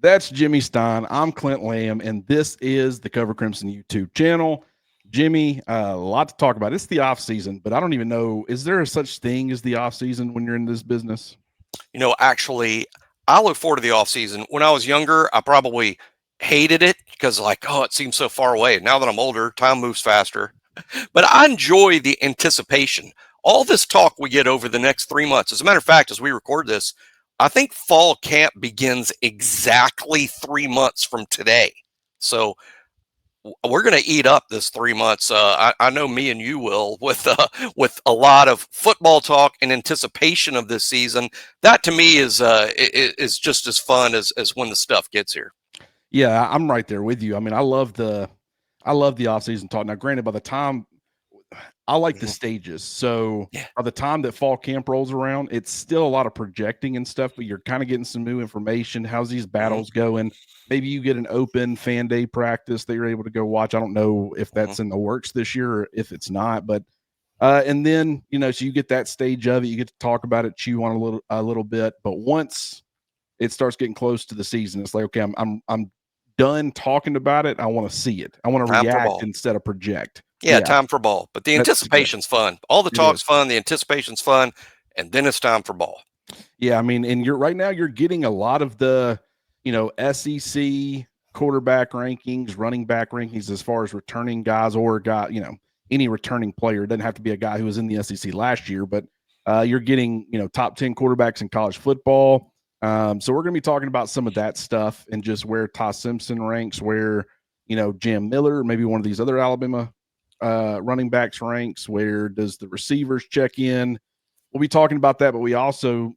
That's Jimmy Stein. I'm Clint Lamb, and this is the Cover Crimson YouTube channel. Jimmy, a lot to talk about. It's the off season, but I don't even know, is there a such thing as the off season when you're in this business? Actually, I look forward to the off season. When I was younger, I probably hated it because it seems so far away. Now that I'm older, time moves faster. But I enjoy the anticipation. All this talk we get over the next 3 months. As a matter of fact, as we record this, I think fall camp begins exactly 3 months from today. So we're going to eat up this 3 months. I know me and you will with a lot of football talk and anticipation of this season. That to me is just as fun as when the stuff gets here. Yeah, I'm right there with you. I mean, I love the offseason talk. Now, granted, by the time I like the stages, so by the time that fall camp rolls around, it's still a lot of projecting and stuff, but you're kind of getting some new information. How's these battles going? Maybe you get an open fan day practice that you're able to go watch. I don't know if that's in the works this year or if it's not, but and then so you get that stage of it, you get to talk about it, chew on a little bit, but once it starts getting close to the season, it's like, okay, I'm done talking about it. I want to see it. I want to react instead of project. Yeah, time for ball. But the anticipation's fun. All the talk's fun, the anticipation's fun, and then it's time for ball. Yeah, I mean, and you're getting a lot of the, SEC quarterback rankings, running back rankings as far as returning guys or any returning player. It doesn't have to be a guy who was in the SEC last year, but you're getting, top 10 quarterbacks in college football. So we're going to be talking about some of that stuff and just where Ty Simpson ranks, where, Jam Miller, maybe one of these other Alabama running backs ranks, where does the receivers check in? We'll be talking about that, but we also,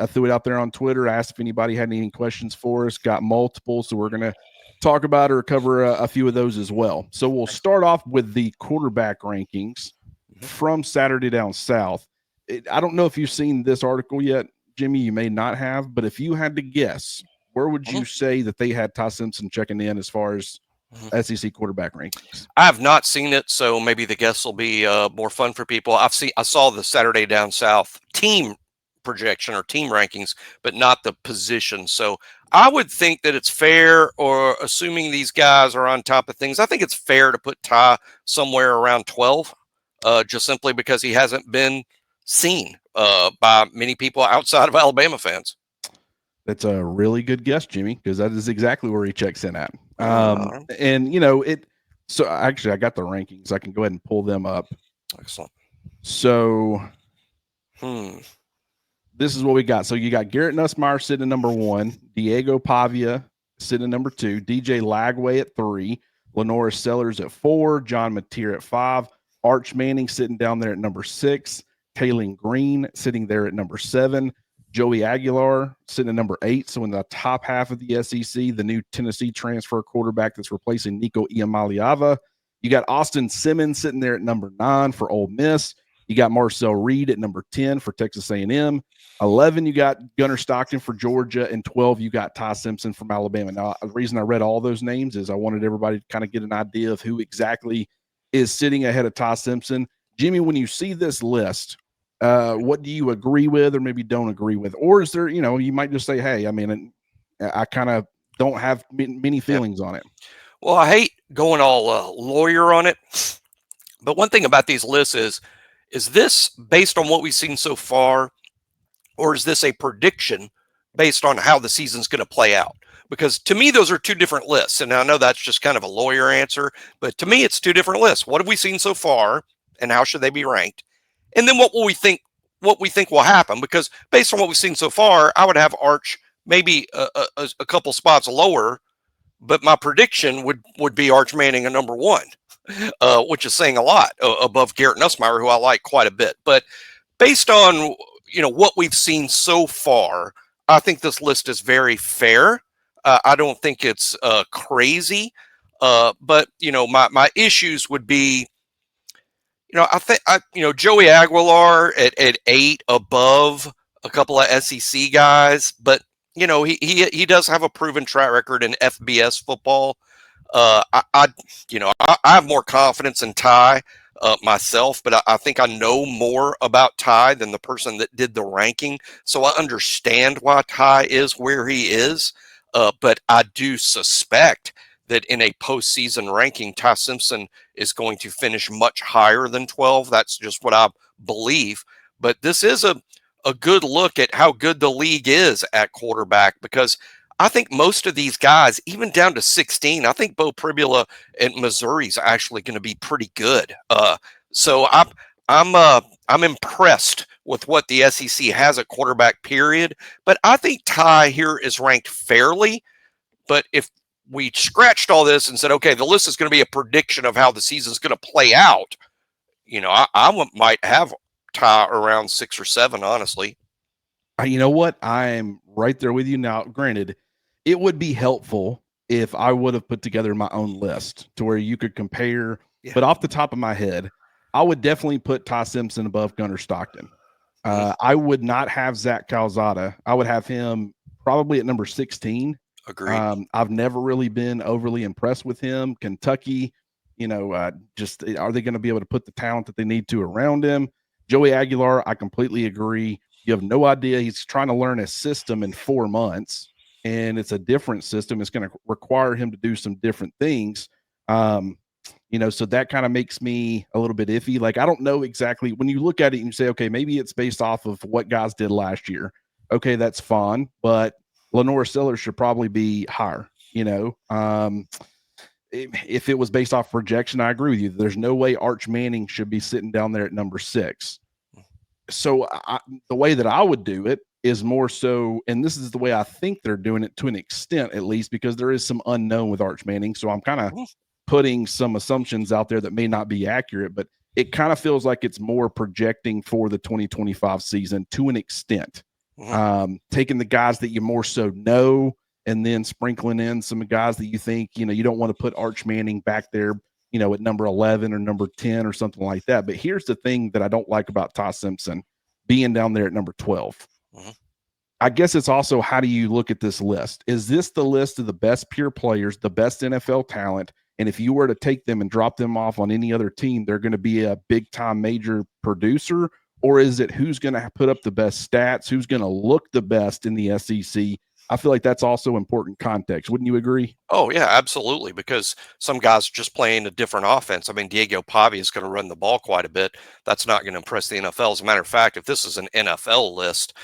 I threw it out there on Twitter, asked if anybody had any questions for us, got multiple, so we're going to talk about or cover a few of those as well. So we'll start off with the quarterback rankings from Saturday Down South. I don't know if you've seen this article yet, Jimmy, you may not have, but if you had to guess, where would you say that they had Ty Simpson checking in as far as SEC quarterback rankings? I have not seen it, so maybe the guess will be more fun for people. I saw the Saturday Down South team projection or team rankings, but not the position. So I would think that it's fair, or assuming these guys are on top of things, I think it's fair to put Ty somewhere around 12, just simply because he hasn't been seen by many people outside of Alabama fans. That's a really good guess, Jimmy, because that is exactly where he checks in at. And so actually I got the rankings. I can go ahead and pull them up. Excellent. So this is what we got. So you got Garrett Nussmeier sitting at number 1, Diego Pavia sitting at number 2, DJ Lagway at 3, Lenora Sellers at 4, John Mateer at 5, Arch Manning sitting down there at number 6, Kaylin Green sitting there at number 7, Joey Aguilar sitting at number 8. So in the top half of the SEC, the new Tennessee transfer quarterback that's replacing Nico Iamaleava. You got Austin Simmons sitting there at number 9 for Ole Miss. You got Marcel Reed at number 10 for Texas A&M. 11, you got Gunnar Stockton for Georgia. And 12, you got Ty Simpson from Alabama. Now, the reason I read all those names is I wanted everybody to kind of get an idea of who exactly is sitting ahead of Ty Simpson. Jimmy, when you see this list, what do you agree with or maybe don't agree with? Or is there, you might just say, hey, I mean, I kind of don't have many feelings on it. Well, I hate going all lawyer on it. But one thing about these lists is this based on what we've seen so far, or is this a prediction based on how the season's going to play out? Because to me, those are two different lists. And I know that's just kind of a lawyer answer, but to me, it's two different lists. What have we seen so far, and how should they be ranked? And then what we think will happen? Because based on what we've seen so far, I would have Arch maybe a couple spots lower, but my prediction would be Arch Manning a number 1, which is saying a lot, above Garrett Nussmeier, who I like quite a bit. But based on what we've seen so far, I think this list is very fair. I don't think it's crazy, but my issues would be, I think Joey Aguilar at 8 above a couple of SEC guys, but he does have a proven track record in FBS football. I have more confidence in Ty myself, but I think I know more about Ty than the person that did the ranking, so I understand why Ty is where he is. But I do suspect that in a postseason ranking, Ty Simpson is going to finish much higher than 12. That's just what I believe. But this is a good look at how good the league is at quarterback, because I think most of these guys, even down to 16, I think Bo Pribula at Missouri is actually going to be pretty good. So I'm impressed with what the SEC has at quarterback, period. But I think Ty here is ranked fairly. But if we scratched all this and said, okay, the list is going to be a prediction of how the season is going to play out, I might have Ty around 6 or 7, honestly. You know what? I'm right there with you. Now, granted, it would be helpful if I would have put together my own list to where you could compare. Yeah. But off the top of my head, I would definitely put Ty Simpson above Gunnar Stockton. I would not have Zach Calzada. I would have him probably at number 16. Agreed. I've never really been overly impressed with him. Kentucky, just are they going to be able to put the talent that they need to around him? Joey Aguilar, I completely agree. You have no idea. He's trying to learn a system in 4 months, and it's a different system. It's going to require him to do some different things. So that kind of makes me a little bit iffy. Like, I don't know exactly when you look at it and you say, okay, maybe it's based off of what guys did last year. Okay, that's fine, but Lenore Sellers should probably be higher. If it was based off projection, I agree with you. There's no way Arch Manning should be sitting down there at number 6. So the way that I would do it is more so, and this is the way I think they're doing it to an extent, at least, because there is some unknown with Arch Manning. So I'm kind of putting some assumptions out there that may not be accurate, but it kind of feels like it's more projecting for the 2025 season to an extent. Taking the guys that you more so know, and then sprinkling in some guys that you think, you don't want to put Arch Manning back there, at number 11 or number 10 or something like that. But here's the thing that I don't like about Ty Simpson being down there at number 12. I guess it's also, how do you look at this list? Is this the list of the best pure players, the best NFL talent? And if you were to take them and drop them off on any other team, they're going to be a big time major producer? Or is it who's going to put up the best stats, who's going to look the best in the SEC? I feel like that's also important context. Wouldn't you agree? Oh, yeah, absolutely. Because some guys are just playing a different offense. I mean, Diego Pavia is going to run the ball quite a bit. That's not going to impress the NFL. As a matter of fact, if this is an NFL list,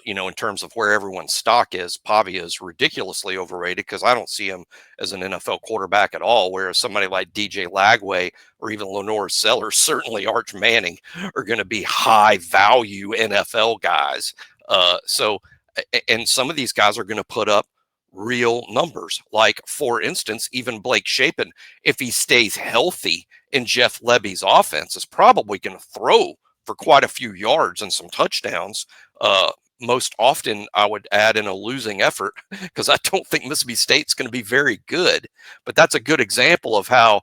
in terms of where everyone's stock is, Pavia is ridiculously overrated, because I don't see him as an NFL quarterback at all. Whereas somebody like DJ Lagway or even Lenore Sellers, certainly Arch Manning, are going to be high value NFL guys. And some of these guys are going to put up real numbers. Like, for instance, even Blake Shapen, if he stays healthy in Jeff Lebby's offense, is probably going to throw for quite a few yards and some touchdowns. Most often, I would add, in a losing effort, because I don't think Mississippi State's going to be very good. But that's a good example of how,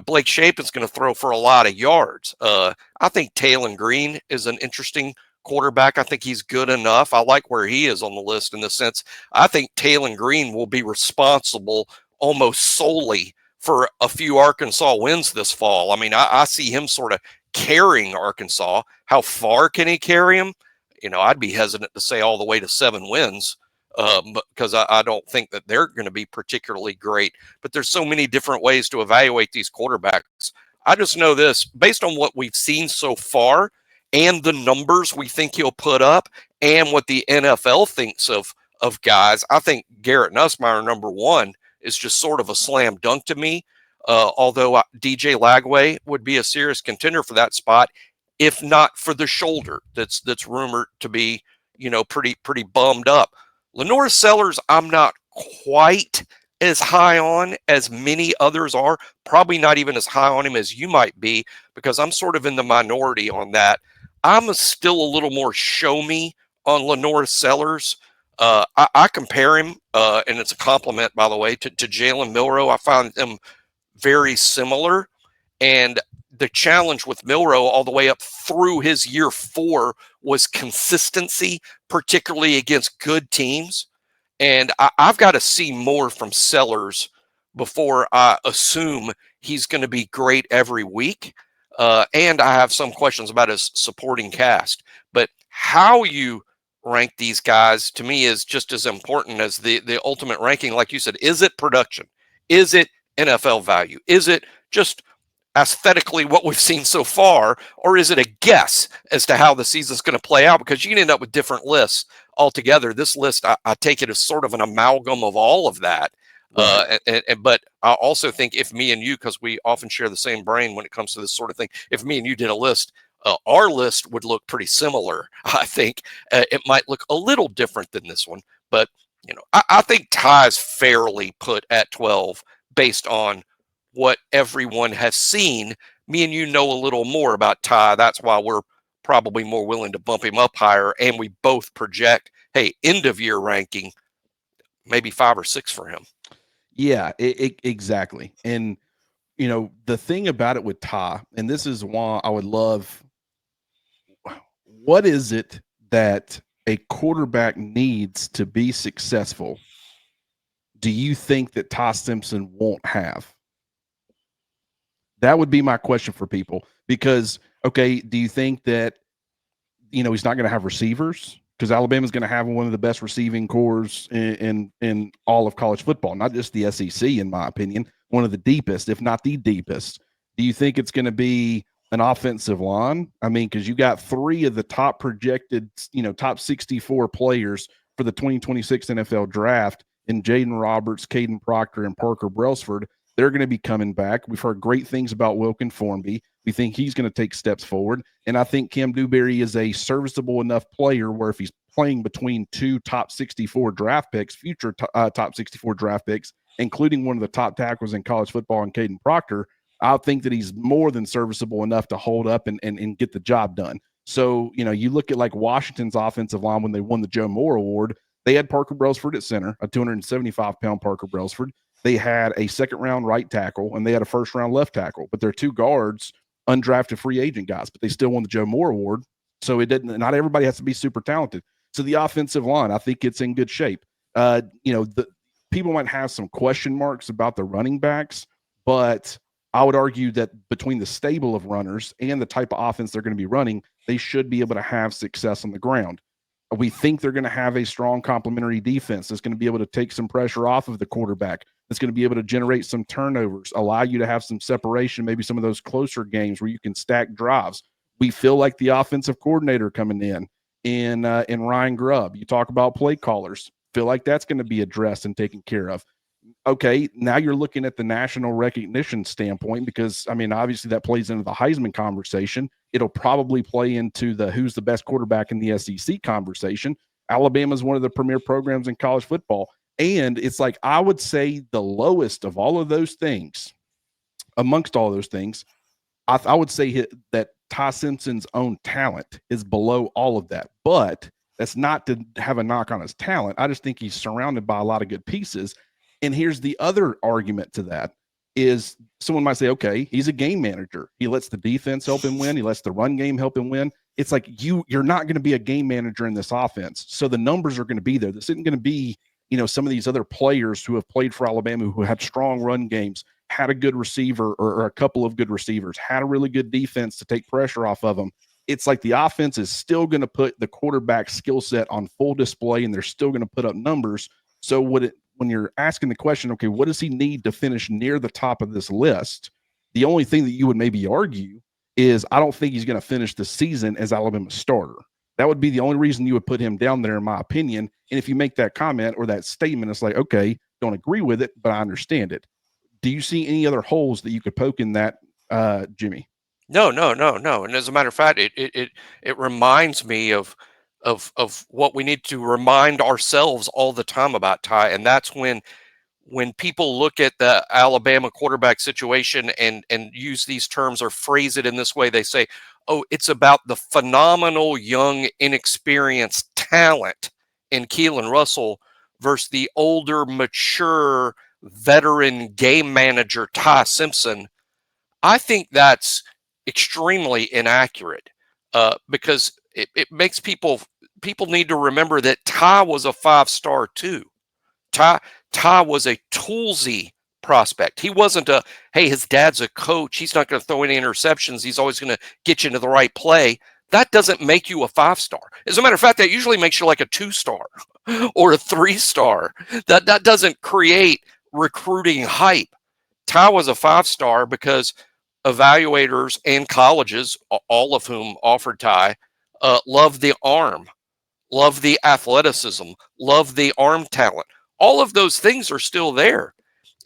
Blake Shapen's going to throw for a lot of yards. I think Taylon Green is an interesting quarterback. I think he's good enough. I like where he is on the list, in the sense I think Taylon Green will be responsible almost solely for a few Arkansas wins this fall. I mean, I see him sort of carrying Arkansas. How far can he carry him? I'd be hesitant to say all the way to 7 wins, because I don't think that they're going to be particularly great. But there's so many different ways to evaluate these quarterbacks. I just know this, based on what we've seen so far, and the numbers we think he'll put up, and what the NFL thinks of guys, I think Garrett Nussmeier, number 1, is just sort of a slam dunk to me. Although DJ Lagway would be a serious contender for that spot, if not for the shoulder that's rumored to be, pretty bummed up. Lenore Sellers, I'm not quite as high on as many others are. Probably not even as high on him as you might be, because I'm sort of in the minority on that. I'm still a little more show me on Lenore Sellers. I compare him, and it's a compliment, by the way, to Jalen Milroe. I found them very similar. And the challenge with Milroe all the way up through his year 4 was consistency, particularly against good teams. And I've got to see more from Sellers before I assume he's going to be great every week. And I have some questions about his supporting cast. But how you rank these guys to me is just as important as the ultimate ranking. Like you said, is it production? Is it NFL value? Is it just aesthetically what we've seen so far, or is it a guess as to how the season's going to play out? Because you can end up with different lists altogether. This list, I take it as sort of an amalgam of all of that. Right. But I also think if me and you, because we often share the same brain when it comes to this sort of thing, if me and you did a list, our list would look pretty similar. I think it might look a little different than this one, but I think Ty's fairly put at 12 based on what everyone has seen. Me and you know a little more about Ty. That's why we're probably more willing to bump him up higher. And we both project, hey, end of year ranking, maybe 5 or 6 for him. Yeah, exactly. And, the thing about it with Ty, and this is why I would love, what is it that a quarterback needs to be successful? Do you think that Ty Simpson won't have? That would be my question for people, because, okay, do you think that, he's not going to have receivers? Because Alabama's going to have one of the best receiving cores in all of college football, not just the SEC, in my opinion, one of the deepest, if not the deepest. Do you think it's going to be an offensive line? I mean, because you got 3 of the top projected, top 64 players for the 2026 NFL draft in Jaden Roberts, Caden Proctor, and Parker Brailsford. They're going to be coming back. We've heard great things about Wilkin Formby. We think he's going to take steps forward. And I think Cam Dewberry is a serviceable enough player where if he's playing between 2 top 64 draft picks, future top 64 draft picks, including one of the top tackles in college football in Caden Proctor, I think that he's more than serviceable enough to hold up and get the job done. So, you look at like Washington's offensive line when they won the Joe Moore Award, they had Parker Brailsford at center, a 275-pound Parker Brailsford. They had a second-round right tackle, and they had a first-round left tackle. But their 2 guards, undrafted free agent guys, but they still won the Joe Moore Award. So not everybody has to be super talented. So the offensive line, I think it's in good shape. The people might have some question marks about the running backs, but I would argue that between the stable of runners and the type of offense they're going to be running, they should be able to have success on the ground. We think they're going to have a strong complementary defense that's going to be able to take some pressure off of the quarterback, that's going to be able to generate some turnovers, allow you to have some separation, maybe some of those closer games where you can stack drives. We feel like the offensive coordinator coming in Ryan Grubb. You talk about play callers. Feel like that's going to be addressed and taken care of. Okay, now you're looking at the national recognition standpoint, because, I mean, obviously that plays into the Heisman conversation. It'll probably play into the who's the best quarterback in the SEC conversation. Alabama is one of the premier programs in college football. And it's like, I would say the lowest of all of those things, amongst all those things, I would say that Ty Simpson's own talent is below all of that. But that's not to have a knock on his talent. I just think he's surrounded by a lot of good pieces. And here's the other argument to that is someone might say, okay, he's a game manager. He lets the defense help him win. He lets the run game help him win. It's like you're not going to be a game manager in this offense. So the numbers are going to be there. This isn't going to be, some of these other players who have played for Alabama who had strong run games, had a good receiver or a couple of good receivers, had a really good defense to take pressure off of them. It's like the offense is still going to put the quarterback skill set on full display, and they're still going to put up numbers. So when you're asking the question, okay, what does he need to finish near the top of this list? The only thing that you would maybe argue is I don't think he's going to finish the season as Alabama's starter. That would be the only reason you would put him down there, in my opinion. And if you make that comment or that statement, it's like, okay, don't agree with it, but I understand it. Do you see any other holes that you could poke in that, Jimmy? No. And as a matter of fact, it reminds me of what we need to remind ourselves all the time about Ty. And that's when people look at the Alabama quarterback situation and use these terms or phrase it in this way, they say, oh, it's about the phenomenal young, inexperienced talent in Keelan Russell versus the older, mature, veteran game manager, Ty Simpson. I think that's extremely inaccurate because it makes people need to remember that Ty was a 5-star too. Ty was a toolsy prospect. He wasn't hey, his dad's a coach. He's not going to throw any interceptions. He's always going to get you into the right play. that doesn't make you a 5-star. As a matter of fact, that usually makes you like a 2-star or a 3-star. That doesn't create recruiting hype. Ty was a 5-star because evaluators and colleges, all of whom offered Ty, love the arm, love the athleticism, love the arm talent. All of those things are still there.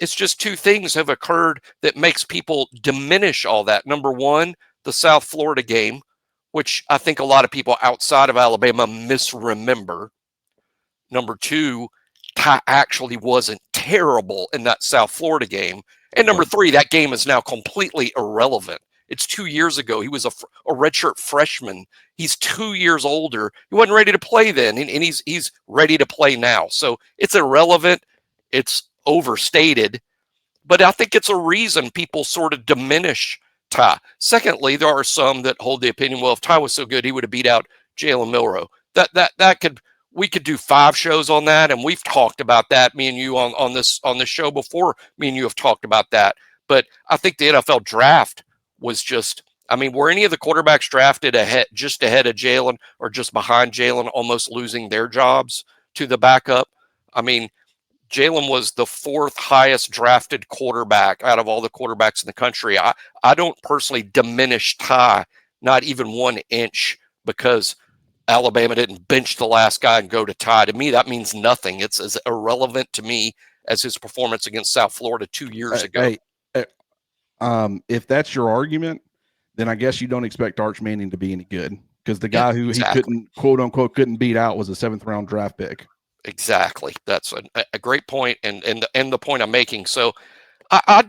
It's just two things have occurred that makes people diminish all that. Number one, the South Florida game, which I think a lot of people outside of Alabama misremember. Number two, Ty actually wasn't terrible in that South Florida game. And number three, that game is now completely irrelevant. It's 2 years ago. He was a redshirt freshman. He's 2 years older. He wasn't ready to play then, and he's ready to play now. So it's irrelevant. It's overstated. But I think it's a reason people sort of diminish Ty. Secondly, there are some that hold the opinion, well, if Ty was so good, he would have beat out Jalen Milroe. We could do 5 shows on that, and we've talked about that. Me and you on this show before. Me and you have talked about that. But I think the NFL draft was just, I mean, were any of the quarterbacks drafted just ahead of Jalen or just behind Jalen, almost losing their jobs to the backup? I mean, Jalen was the 4th highest drafted quarterback out of all the quarterbacks in the country. I don't personally diminish Ty, not even 1 inch, because Alabama didn't bench the last guy and go to Ty. To me, that means nothing. It's as irrelevant to me as his performance against South Florida 2 years ago. If that's your argument, then I guess you don't expect Arch Manning to be any good, because the guy who he couldn't, quote unquote, couldn't beat out was a 7th round draft pick. Exactly. That's a great point, and the point I'm making. So I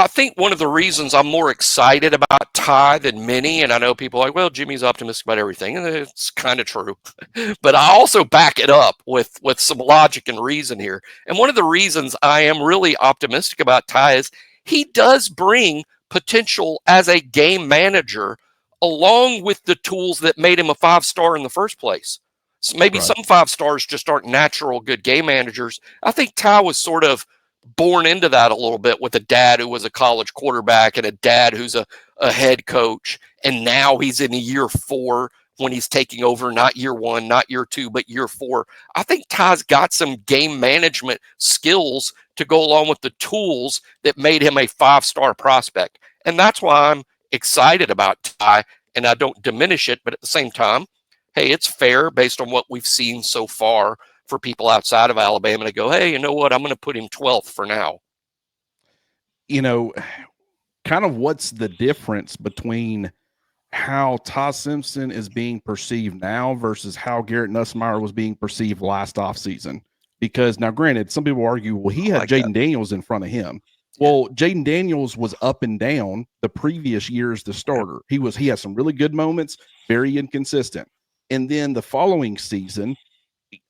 think one of the reasons I'm more excited about Ty than many, and I know people are like, well, Jimmy's optimistic about everything, and it's kind of true, but I also back it up with some logic and reason here. And one of the reasons I am really optimistic about Ty is he does bring potential as a game manager, along with the tools that made him a 5-star in the first place. So maybe some 5-stars just aren't natural good game managers. I think Ty was sort of born into that a little bit, with a dad who was a college quarterback and a dad who's a head coach. And now he's in year 4 when he's taking over, not year 1, not year 2, but year 4. I think Ty's got some game management skills to go along with the tools that made him a 5-star prospect. And that's why I'm excited about Ty, and I don't diminish it. But at the same time, hey, it's fair based on what we've seen so far for people outside of Alabama to go, hey, you know what? I'm going to put him 12th for now. You know, kind of what's the difference between how Ty Simpson is being perceived now versus how Garrett Nussmeier was being perceived last offseason? Because now, granted, some people argue, well, he had Jaden Daniels in front of him. Well, Jaden Daniels was up and down the previous year as the starter. He had some really good moments, very inconsistent. And then the following season,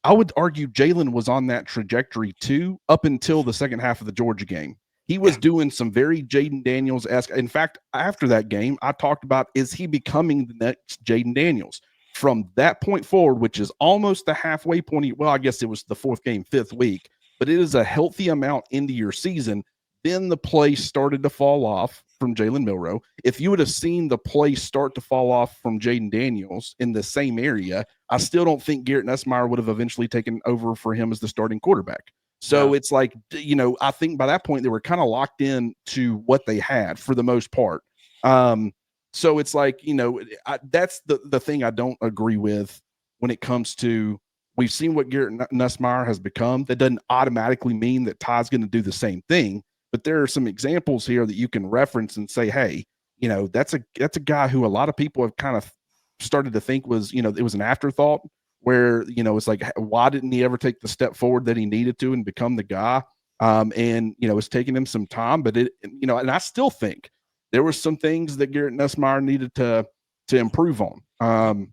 I would argue Jaylen was on that trajectory too, up until the second half of the Georgia game. He was doing some very Jaden Daniels-esque. In fact, after that game, I talked about, is he becoming the next Jaden Daniels? From that point forward, which is almost the halfway point, well, I guess it was the 4th game, 5th week, but it is a healthy amount into your season. Then the play started to fall off from Jalen Milroe. If you would have seen the play start to fall off from Jaden Daniels in the same area, I still don't think Garrett Nussmeier would have eventually taken over for him as the starting quarterback. So It's like, you know, I think by that point they were kind of locked in to what they had for the most part. So it's like, you know, that's the thing I don't agree with when it comes to, we've seen what Garrett Nussmeier has become. That doesn't automatically mean that Ty's going to do the same thing. But there are some examples here that you can reference and say, hey, you know, that's a guy who a lot of people have kind of started to think was, you know, it was an afterthought, where, you know, it's like, why didn't he ever take the step forward that he needed to and become the guy? And, you know, it's taken him some time, but you know, and I still think there were some things that Garrett Nussmeier needed to improve on,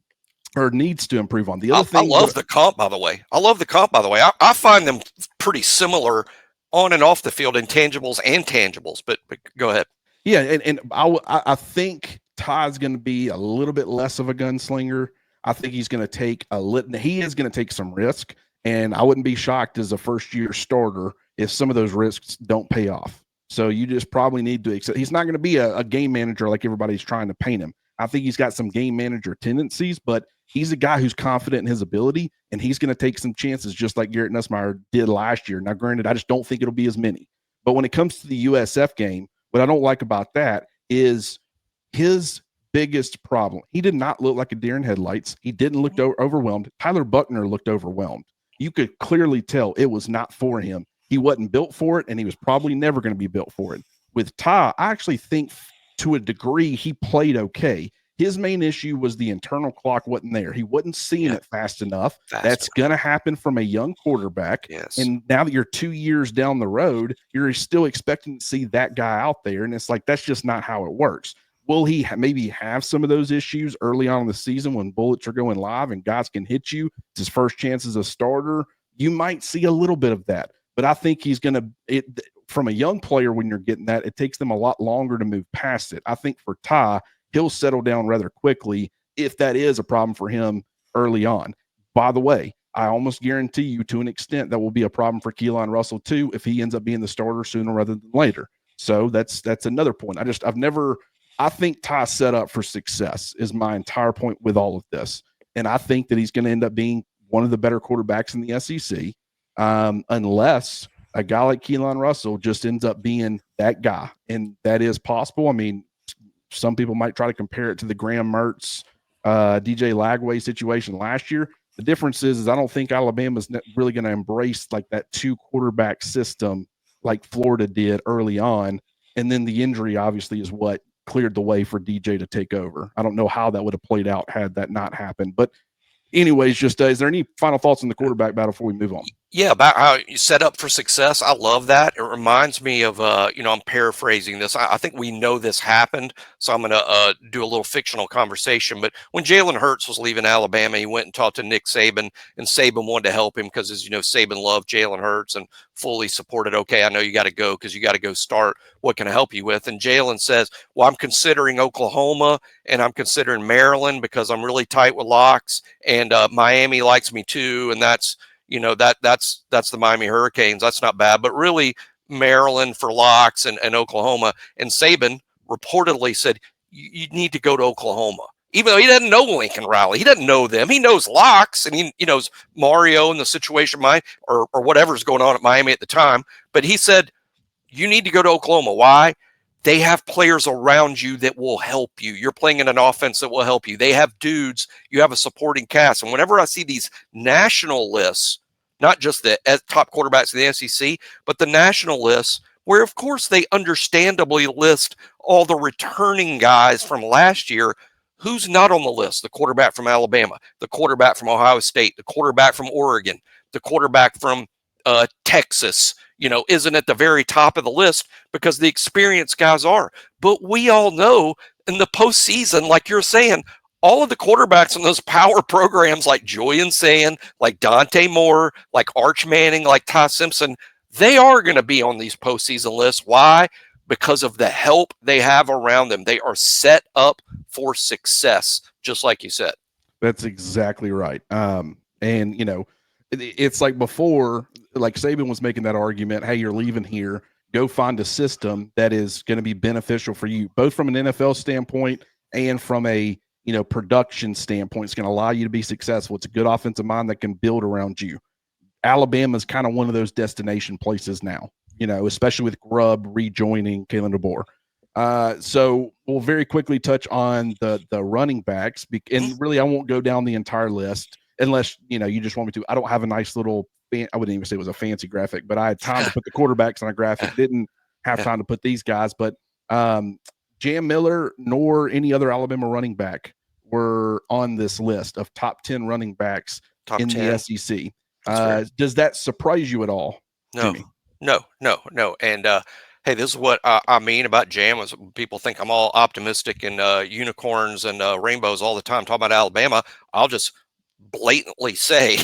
or needs to improve on. The other thing, I love the comp, by the way. I find them pretty similar on and off the field, intangibles and tangibles, but go ahead. Yeah. And I think Ty's going to be a little bit less of a gunslinger. I think he's going to take he is going to take some risk, and I wouldn't be shocked as a 1st-year starter if some of those risks don't pay off. So you just probably need to accept, he's not going to be a game manager like everybody's trying to paint him. I think he's got some game manager tendencies, but he's a guy who's confident in his ability, and he's going to take some chances just like Garrett Nussmeier did last year. Now, granted, I just don't think it'll be as many. But when it comes to the USF game, what I don't like about that is his biggest problem. He did not look like a deer in headlights. He didn't look overwhelmed. Tyler Buckner looked overwhelmed. You could clearly tell it was not for him. He wasn't built for it, and he was probably never going to be built for it. With Ty, I actually think to a degree he played okay. His main issue was the internal clock wasn't there. He wasn't seeing it fast enough. That's going to happen from a young quarterback. Yes. And now that you're 2 years down the road, you're still expecting to see that guy out there. And it's like, that's just not how it works. Will he maybe have some of those issues early on in the season when bullets are going live and guys can hit you? It's his first chance as a starter. You might see a little bit of that. But I think he's going to – from a young player, when you're getting that, it takes them a lot longer to move past it. I think for Ty, he'll settle down rather quickly if that is a problem for him early on. By the way, I almost guarantee you to an extent that will be a problem for Keelan Russell too if he ends up being the starter sooner rather than later. So that's another point. I think Ty's set up for success is my entire point with all of this. And I think that he's going to end up being one of the better quarterbacks in the SEC unless a guy like Keelan Russell just ends up being that guy. And that is possible. I mean, some people might try to compare it to the Graham Mertz, DJ Lagway situation last year. The difference is I don't think Alabama's really going to embrace like that 2 quarterback system like Florida did early on. And then the injury obviously is what cleared the way for DJ to take over. I don't know how that would have played out had that not happened. But anyways, just is there any final thoughts on the quarterback battle before we move on? Yeah, about how you set up for success. I love that. It reminds me of, I'm paraphrasing this. I think we know this happened, so I'm going to do a little fictional conversation. But when Jalen Hurts was leaving Alabama, he went and talked to Nick Saban, and Saban wanted to help him because, as you know, Saban loved Jalen Hurts and fully supported, okay, I know you got to go because you got to go start. What can I help you with? And Jalen says, well, I'm considering Oklahoma, and I'm considering Maryland because I'm really tight with locks, and Miami likes me too, and that's – that's the Miami Hurricanes. That's not bad, but really Maryland for locks and Oklahoma. And Saban reportedly said, you need to go to Oklahoma, even though he doesn't know Lincoln Riley. He doesn't know them. He knows locks and he knows Mario and the situation or whatever's going on at Miami at the time. But he said, you need to go to Oklahoma. Why? They have players around you that will help you. You're playing in an offense that will help you. They have dudes. You have a supporting cast. And whenever I see these national lists, not just the top quarterbacks in the SEC, but the national lists, where, of course, they understandably list all the returning guys from last year. Who's not on the list? The quarterback from Alabama, the quarterback from Ohio State, the quarterback from Oregon, the quarterback from Texas, isn't at the very top of the list because the experienced guys are. But we all know in the postseason, like you're saying, all of the quarterbacks in those power programs like Yhonzae, like Dante Moore, like Arch Manning, like Ty Simpson, they are going to be on these postseason lists. Why? Because of the help they have around them. They are set up for success, just like you said. That's exactly right. It's like before, like Saban was making that argument, hey, you're leaving here, go find a system that is going to be beneficial for you, both from an NFL standpoint and from a production standpoint. It's going to allow you to be successful. It's a good offensive mind that can build around you. Alabama is kind of one of those destination places now, especially with Grubb rejoining Kalen DeBoer. So we'll very quickly touch on the running backs, and really I won't go down the entire list unless, you just want me to. I don't have a nice little, I wouldn't even say it was a fancy graphic, but I had time to put the quarterbacks on a graphic. Didn't have time to put these guys, but Jam Miller nor any other Alabama running back were on this list of top 10 running backs in 10. The SEC. Does that surprise you at all? No. And hey, this is what I mean about Jam. Is people think I'm all optimistic and unicorns and rainbows all the time talking about Alabama. I'll just blatantly say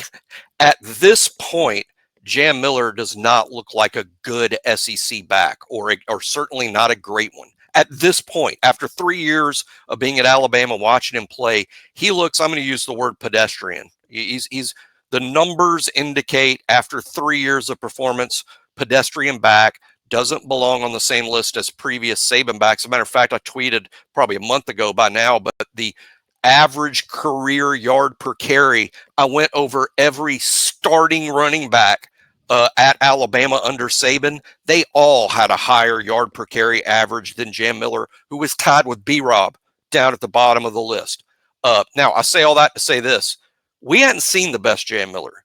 at this point, Jam Miller does not look like a good SEC back or certainly not a great one. At this point, after 3 years of being at Alabama, watching him play, he looks, I'm going to use the word pedestrian. He's the numbers indicate after 3 years of performance, pedestrian back, doesn't belong on the same list as previous Saban backs. As a matter of fact, I tweeted probably a month ago by now, but the average career yard per carry, I went over every starting running back at Alabama under Saban. They all had a higher yard per carry average than Jam Miller, who was tied with B-Rob down at the bottom of the list. Now, I say all that to say this. We hadn't seen the best Jam Miller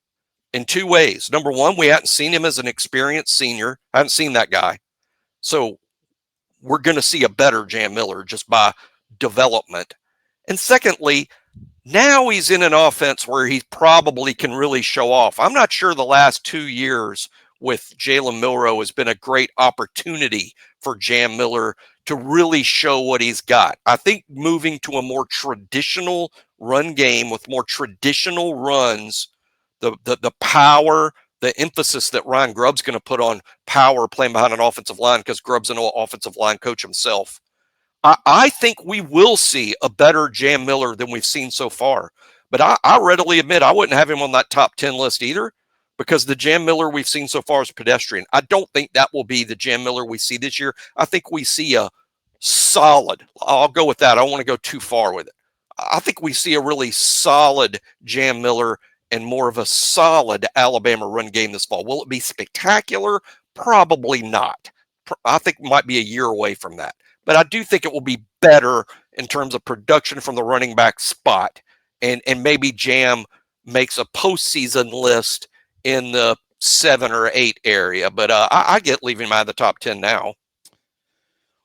in two ways. Number one, we hadn't seen him as an experienced senior. I hadn't seen that guy. So we're going to see a better Jam Miller just by development. And secondly, now he's in an offense where he probably can really show off. I'm not sure the last 2 years with Jalen Milroe has been a great opportunity for Jam Miller to really show what he's got. I think moving to a more traditional run game with more traditional runs, the power, the emphasis that Ryan Grubb's going to put on power playing behind an offensive line, because Grubb's an offensive line coach himself. I think we will see a better Jam Miller than we've seen so far. But I readily admit I wouldn't have him on that top 10 list either, because the Jam Miller we've seen so far is pedestrian. I don't think that will be the Jam Miller we see this year. I think we see a solid, I'll go with that. I don't want to go too far with it. I think we see a really solid Jam Miller and more of a solid Alabama run game this fall. Will it be spectacular? Probably not. I think it might be a year away from that. But I do think it will be better in terms of production from the running back spot. And maybe Jam makes a postseason list in the 7 or 8 area. But I get leaving him out of the top 10 now.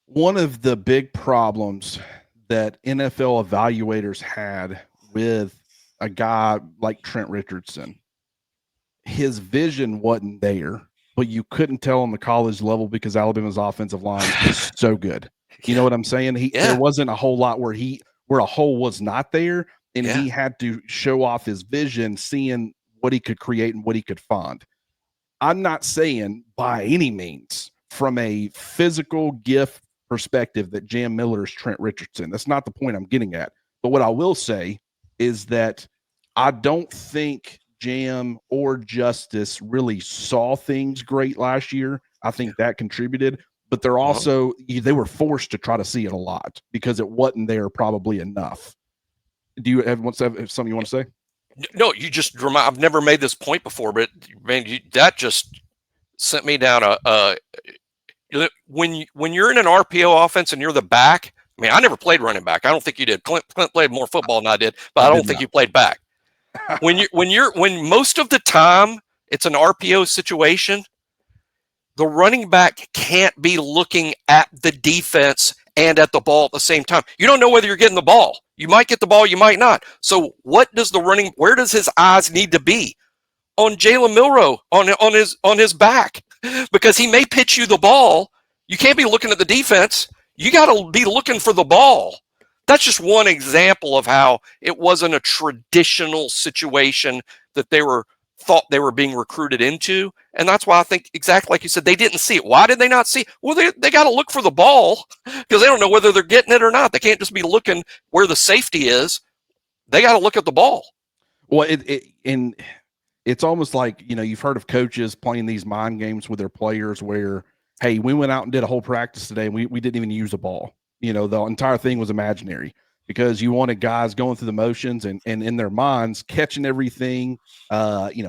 One of the big problems that NFL evaluators had with a guy like Trent Richardson, his vision wasn't there, but you couldn't tell on the college level because Alabama's offensive line is so good. You know what I'm saying? There wasn't a whole lot where a hole was not there, and he had to show off his vision, seeing what he could create and what he could find. I'm not saying by any means from a physical gift perspective that Jam Miller is Trent Richardson. That's not the point I'm getting at. But what I will say is that I don't think Jam or Justice really saw things great last year. I think that contributed. But they're also, they were forced to try to see it a lot because it wasn't there probably enough. Do you have something you want to say? No, you just I've never made this point before, but man, that just sent me down when you're in an RPO offense and you're the back. I mean, I never played running back. I don't think you did. Clint played more football than I did, but I don't think you played back. When most of the time it's an RPO situation, the running back can't be looking at the defense and at the ball at the same time. You don't know whether you're getting the ball. You might get the ball, you might not. So where does his eyes need to be? On Jalen Milroe, on his back. Because he may pitch you the ball. You can't be looking at the defense. You got to be looking for the ball. That's just one example of how it wasn't a traditional situation that they thought they were being recruited into. And that's why I think, exactly like you said, they didn't see it. Why did they not see it? Well, they got to look for the ball because they don't know whether they're getting it or not. They can't just be looking where the safety is. They got to look at the ball. Well, it's almost like, you've heard of coaches playing these mind games with their players where, hey, we went out and did a whole practice today and we didn't even use a ball. The entire thing was imaginary because you wanted guys going through the motions and in their minds catching everything,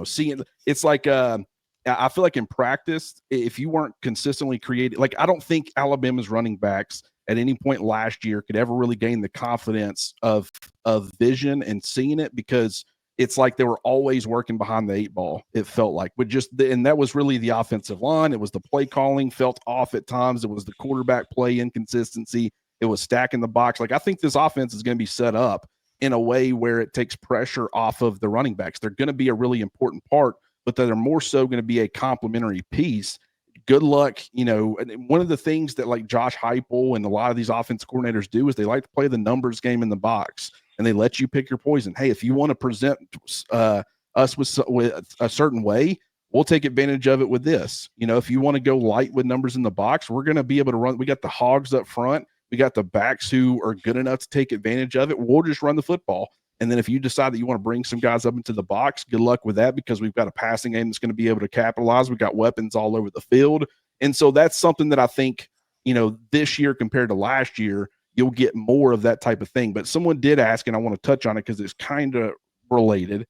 seeing. It's like I feel like in practice, if you weren't consistently creating, like I don't think Alabama's running backs at any point last year could ever really gain the confidence of vision and seeing it, because it's like they were always working behind the 8 ball. It felt like, and that was really the offensive line. It was the play calling felt off at times. It was the quarterback play inconsistency. It was stacking the box. Like I think this offense is going to be set up in a way where it takes pressure off of the running backs. They're going to be a really important part, but they're more so going to be a complementary piece. Good luck. And one of the things that like Josh Heupel and a lot of these offensive coordinators do is they like to play the numbers game in the box. And they let you pick your poison. Hey, if you want to present us with a certain way, we'll take advantage of it with this. If you want to go light with numbers in the box, we're going to be able to run. We got the hogs up front. We got the backs who are good enough to take advantage of it. We'll just run the football. And then if you decide that you want to bring some guys up into the box, good luck with that, because we've got a passing game that's going to be able to capitalize. We've got weapons all over the field. And so that's something that I think, this year compared to last year, you'll get more of that type of thing. But someone did ask, and I want to touch on it because it's kind of related.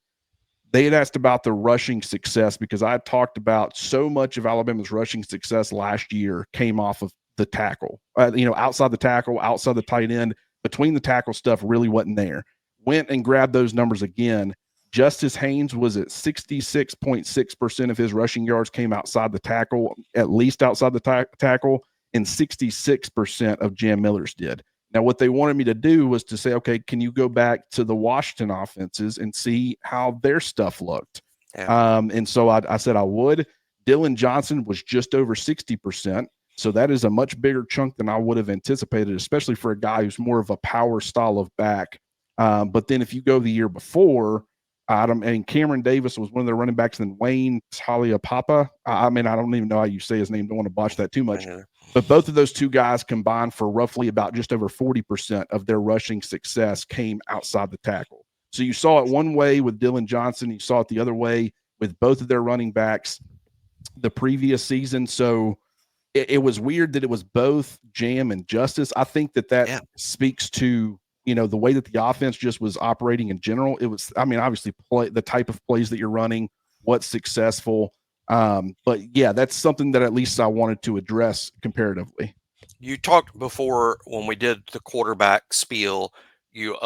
They had asked about the rushing success because I talked about so much of Alabama's rushing success last year came off of the tackle, outside the tackle, outside the tight end, between the tackle stuff really wasn't there. Went and grabbed those numbers again. Justice Haynes was at 66.6% of his rushing yards came outside the tackle, at least outside the tackle, and 66% of Jam Miller's did. Now, what they wanted me to do was to say, okay, can you go back to the Washington offenses and see how their stuff looked? Yeah. And so I said I would. Dylan Johnson was just over 60%. So that is a much bigger chunk than I would have anticipated, especially for a guy who's more of a power style of back. But then if you go the year before, Cameron Davis was one of their running backs, and then Wayne Taliapapa. I don't even know how you say his name. Don't want to botch that too much. But both of those two guys combined for roughly about just over 40% of their rushing success came outside the tackle. So you saw it one way with Dylan Johnson. You saw it the other way with both of their running backs the previous season. So it was weird that it was both Jam and Justice. I think that speaks to, the way that the offense just was operating in general. It was, obviously the type of plays that you're running, what's successful. But yeah, that's something that at least I wanted to address comparatively. You talked before when we did the quarterback spiel, you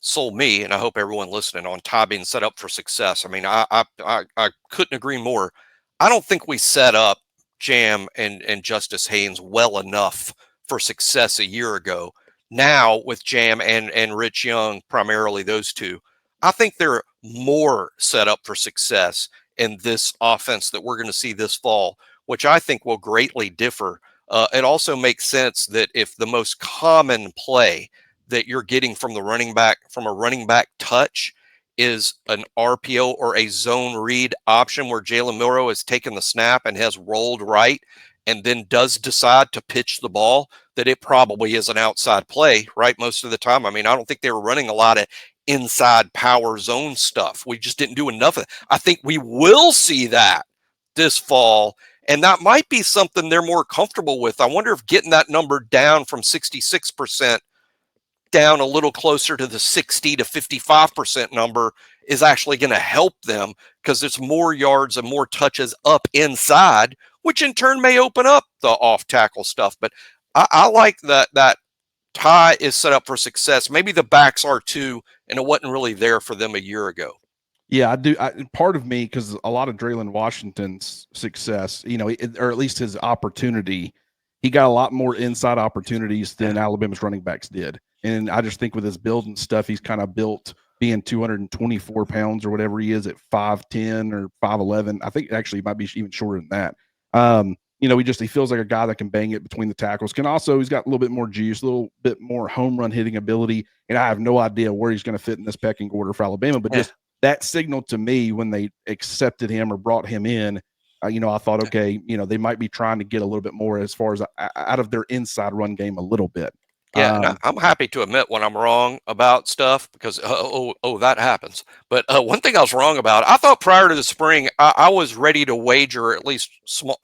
sold me, and I hope everyone listening, on Ty being set up for success. I couldn't agree more. I don't think we set up Jam and Justice Haynes well enough for success a year ago. Now with Jam and Rich Young, primarily those two, I think they're more set up for success in this offense that we're going to see this fall, which I think will greatly differ. It also makes sense that if the most common play that you're getting from a running back touch is an RPO or a zone read option where Jalen Milroe has taken the snap and has rolled right and then does decide to pitch the ball, that it probably is an outside play, right? Most of the time. I don't think they were running a lot of inside power zone stuff. We just didn't do enough of it. I think we will see that this fall, and that might be something they're more comfortable with. I wonder if getting that number down from 66% down a little closer to the 60 to 55% number is actually going to help them, because it's more yards and more touches up inside, which in turn may open up the off tackle stuff. But I like that Ty is set up for success. Maybe the backs are too, and it wasn't really there for them a year ago. Yeah, I do. Part of me, because a lot of Jaylen Washington's success, or at least his opportunity, he got a lot more inside opportunities than Alabama's running backs did. And I just think with his build and stuff, he's kind of built being 224 pounds or whatever he is at 5'10 or 5'11. I think actually he might be even shorter than that. He feels like a guy that can bang it between the tackles. He's got a little bit more juice, a little bit more home run hitting ability. And I have no idea where he's going to fit in this pecking order for Alabama, but just that signaled to me when they accepted him or brought him in. I thought, okay, they might be trying to get a little bit more as far as out of their inside run game a little bit. Yeah, I'm happy to admit when I'm wrong about stuff, because that happens. But one thing I was wrong about, I thought prior to the spring, I was ready to wager, at least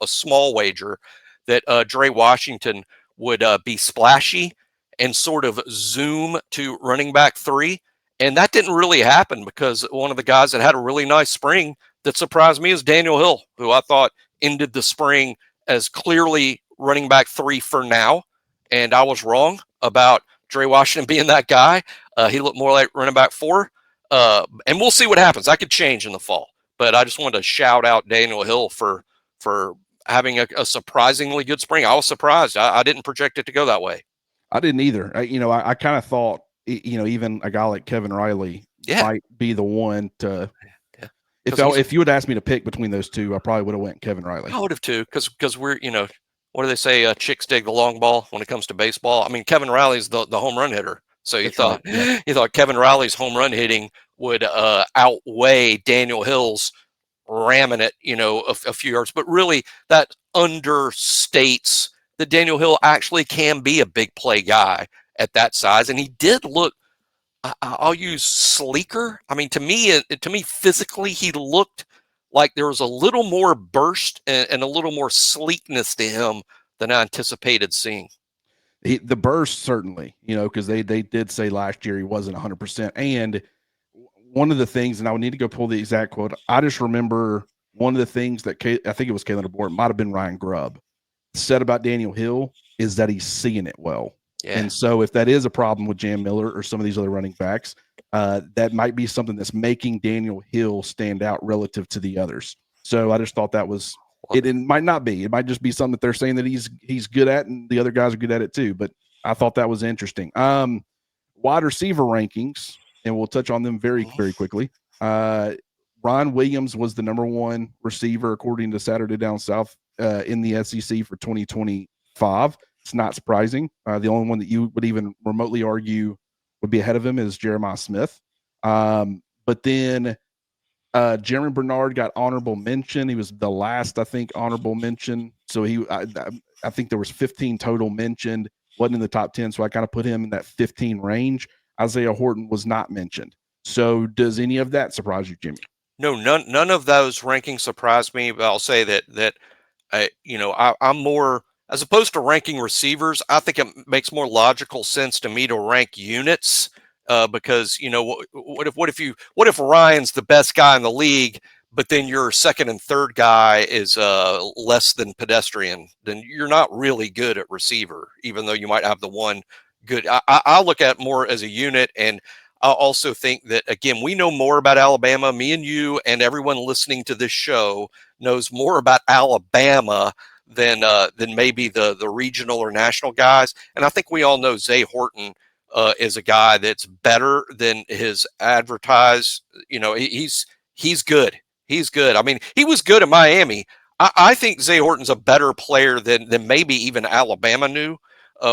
a small wager, that Dre Washington would be splashy and sort of zoom to running back 3. And that didn't really happen, because one of the guys that had a really nice spring that surprised me is Daniel Hill, who I thought ended the spring as clearly running back 3 for now. And I was wrong about Dre Washington being that guy. He looked more like running back 4. And we'll see what happens. That could change in the fall. But I just wanted to shout out Daniel Hill for having a surprisingly good spring. I was surprised. I didn't project it to go that way. I didn't either. I kind of thought, even a guy like Kevin Riley might be the one to. Yeah. If you would ask me to pick between those two, I probably would have went Kevin Riley. I would have too, because we're, what do they say? Chicks dig the long ball when it comes to baseball. Kevin Riley's the home run hitter. So you thought Kevin Riley's home run hitting would outweigh Daniel Hill's ramming it, a few yards. But really, that understates that Daniel Hill actually can be a big play guy at that size. And he did look, I'll use sleeker. To me physically, he looked like there was a little more burst and a little more sleekness to him than I anticipated seeing. The burst, certainly, because they did say last year he wasn't 100%. And one of the things, and I would need to go pull the exact quote, I just remember one of the things that I think it was Kalen DeBoer, it might have been Ryan Grubb, said about Daniel Hill is that he's seeing it well. Yeah. And so if that is a problem with Jam Miller or some of these other running backs, that might be something that's making Daniel Hill stand out relative to the others. So I just thought that was it. It might not be. It might just be something that they're saying that he's good at, and the other guys are good at it too. But I thought that was interesting. Wide receiver rankings, and we'll touch on them very, very quickly. Ron Williams was the number one receiver according to Saturday Down South in the SEC for 2025. It's not surprising. The only one that you would even remotely argue would be ahead of him is Jeremiah Smith. But then Jeremy Bernard got honorable mention. He was the last, I think, honorable mention. So I think there was 15 total mentioned, wasn't in the top 10. So I kind of put him in that 15 range. Isaiah Horton was not mentioned. So does any of that surprise you, Jimmy? No, none of those rankings surprised me. But I'll say that I'm more, as opposed to ranking receivers, I think it makes more logical sense to me to rank units. Because what if Ryan's the best guy in the league, but then your second and third guy is less than pedestrian, then you're not really good at receiver, even though you might have the one good. I look at it more as a unit, and I also think that, again, we know more about Alabama. Me and you and everyone listening to this show knows more about Alabama than maybe the regional or national guys. And I think we all know Zay Horton is a guy that's better than his advertised. He's good. He's good. I mean, he was good at Miami. I think Zay Horton's a better player than maybe even Alabama knew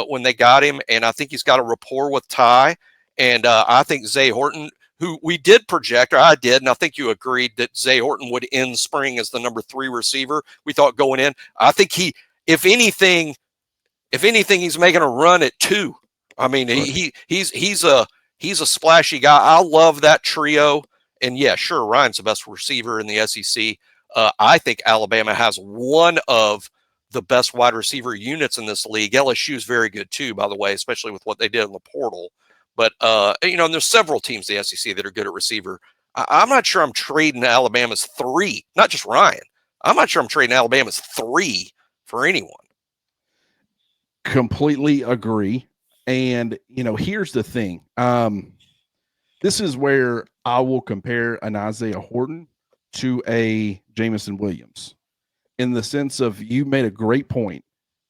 when they got him. And I think he's got a rapport with Ty. And I think Zay Horton, who we did project, or I did, and I think you agreed that Zay Horton would end spring as the number 3 receiver. We thought going in. I think if anything, he's making a run at 2. I mean, he's a splashy guy. I love that trio. And yeah, sure, Ryan's the best receiver in the SEC. I think Alabama has one of the best wide receiver units in this league. LSU is very good too, by the way, especially with what they did in the portal. But and there's several teams in the SEC that are good at receiver. I'm not sure I'm trading Alabama's 3, not just Ryan. I'm not sure I'm trading Alabama's 3 for anyone. Completely agree. And, here's the thing. This is where I will compare an Isaiah Horton to a Jameson Williams, in the sense of, you made a great point.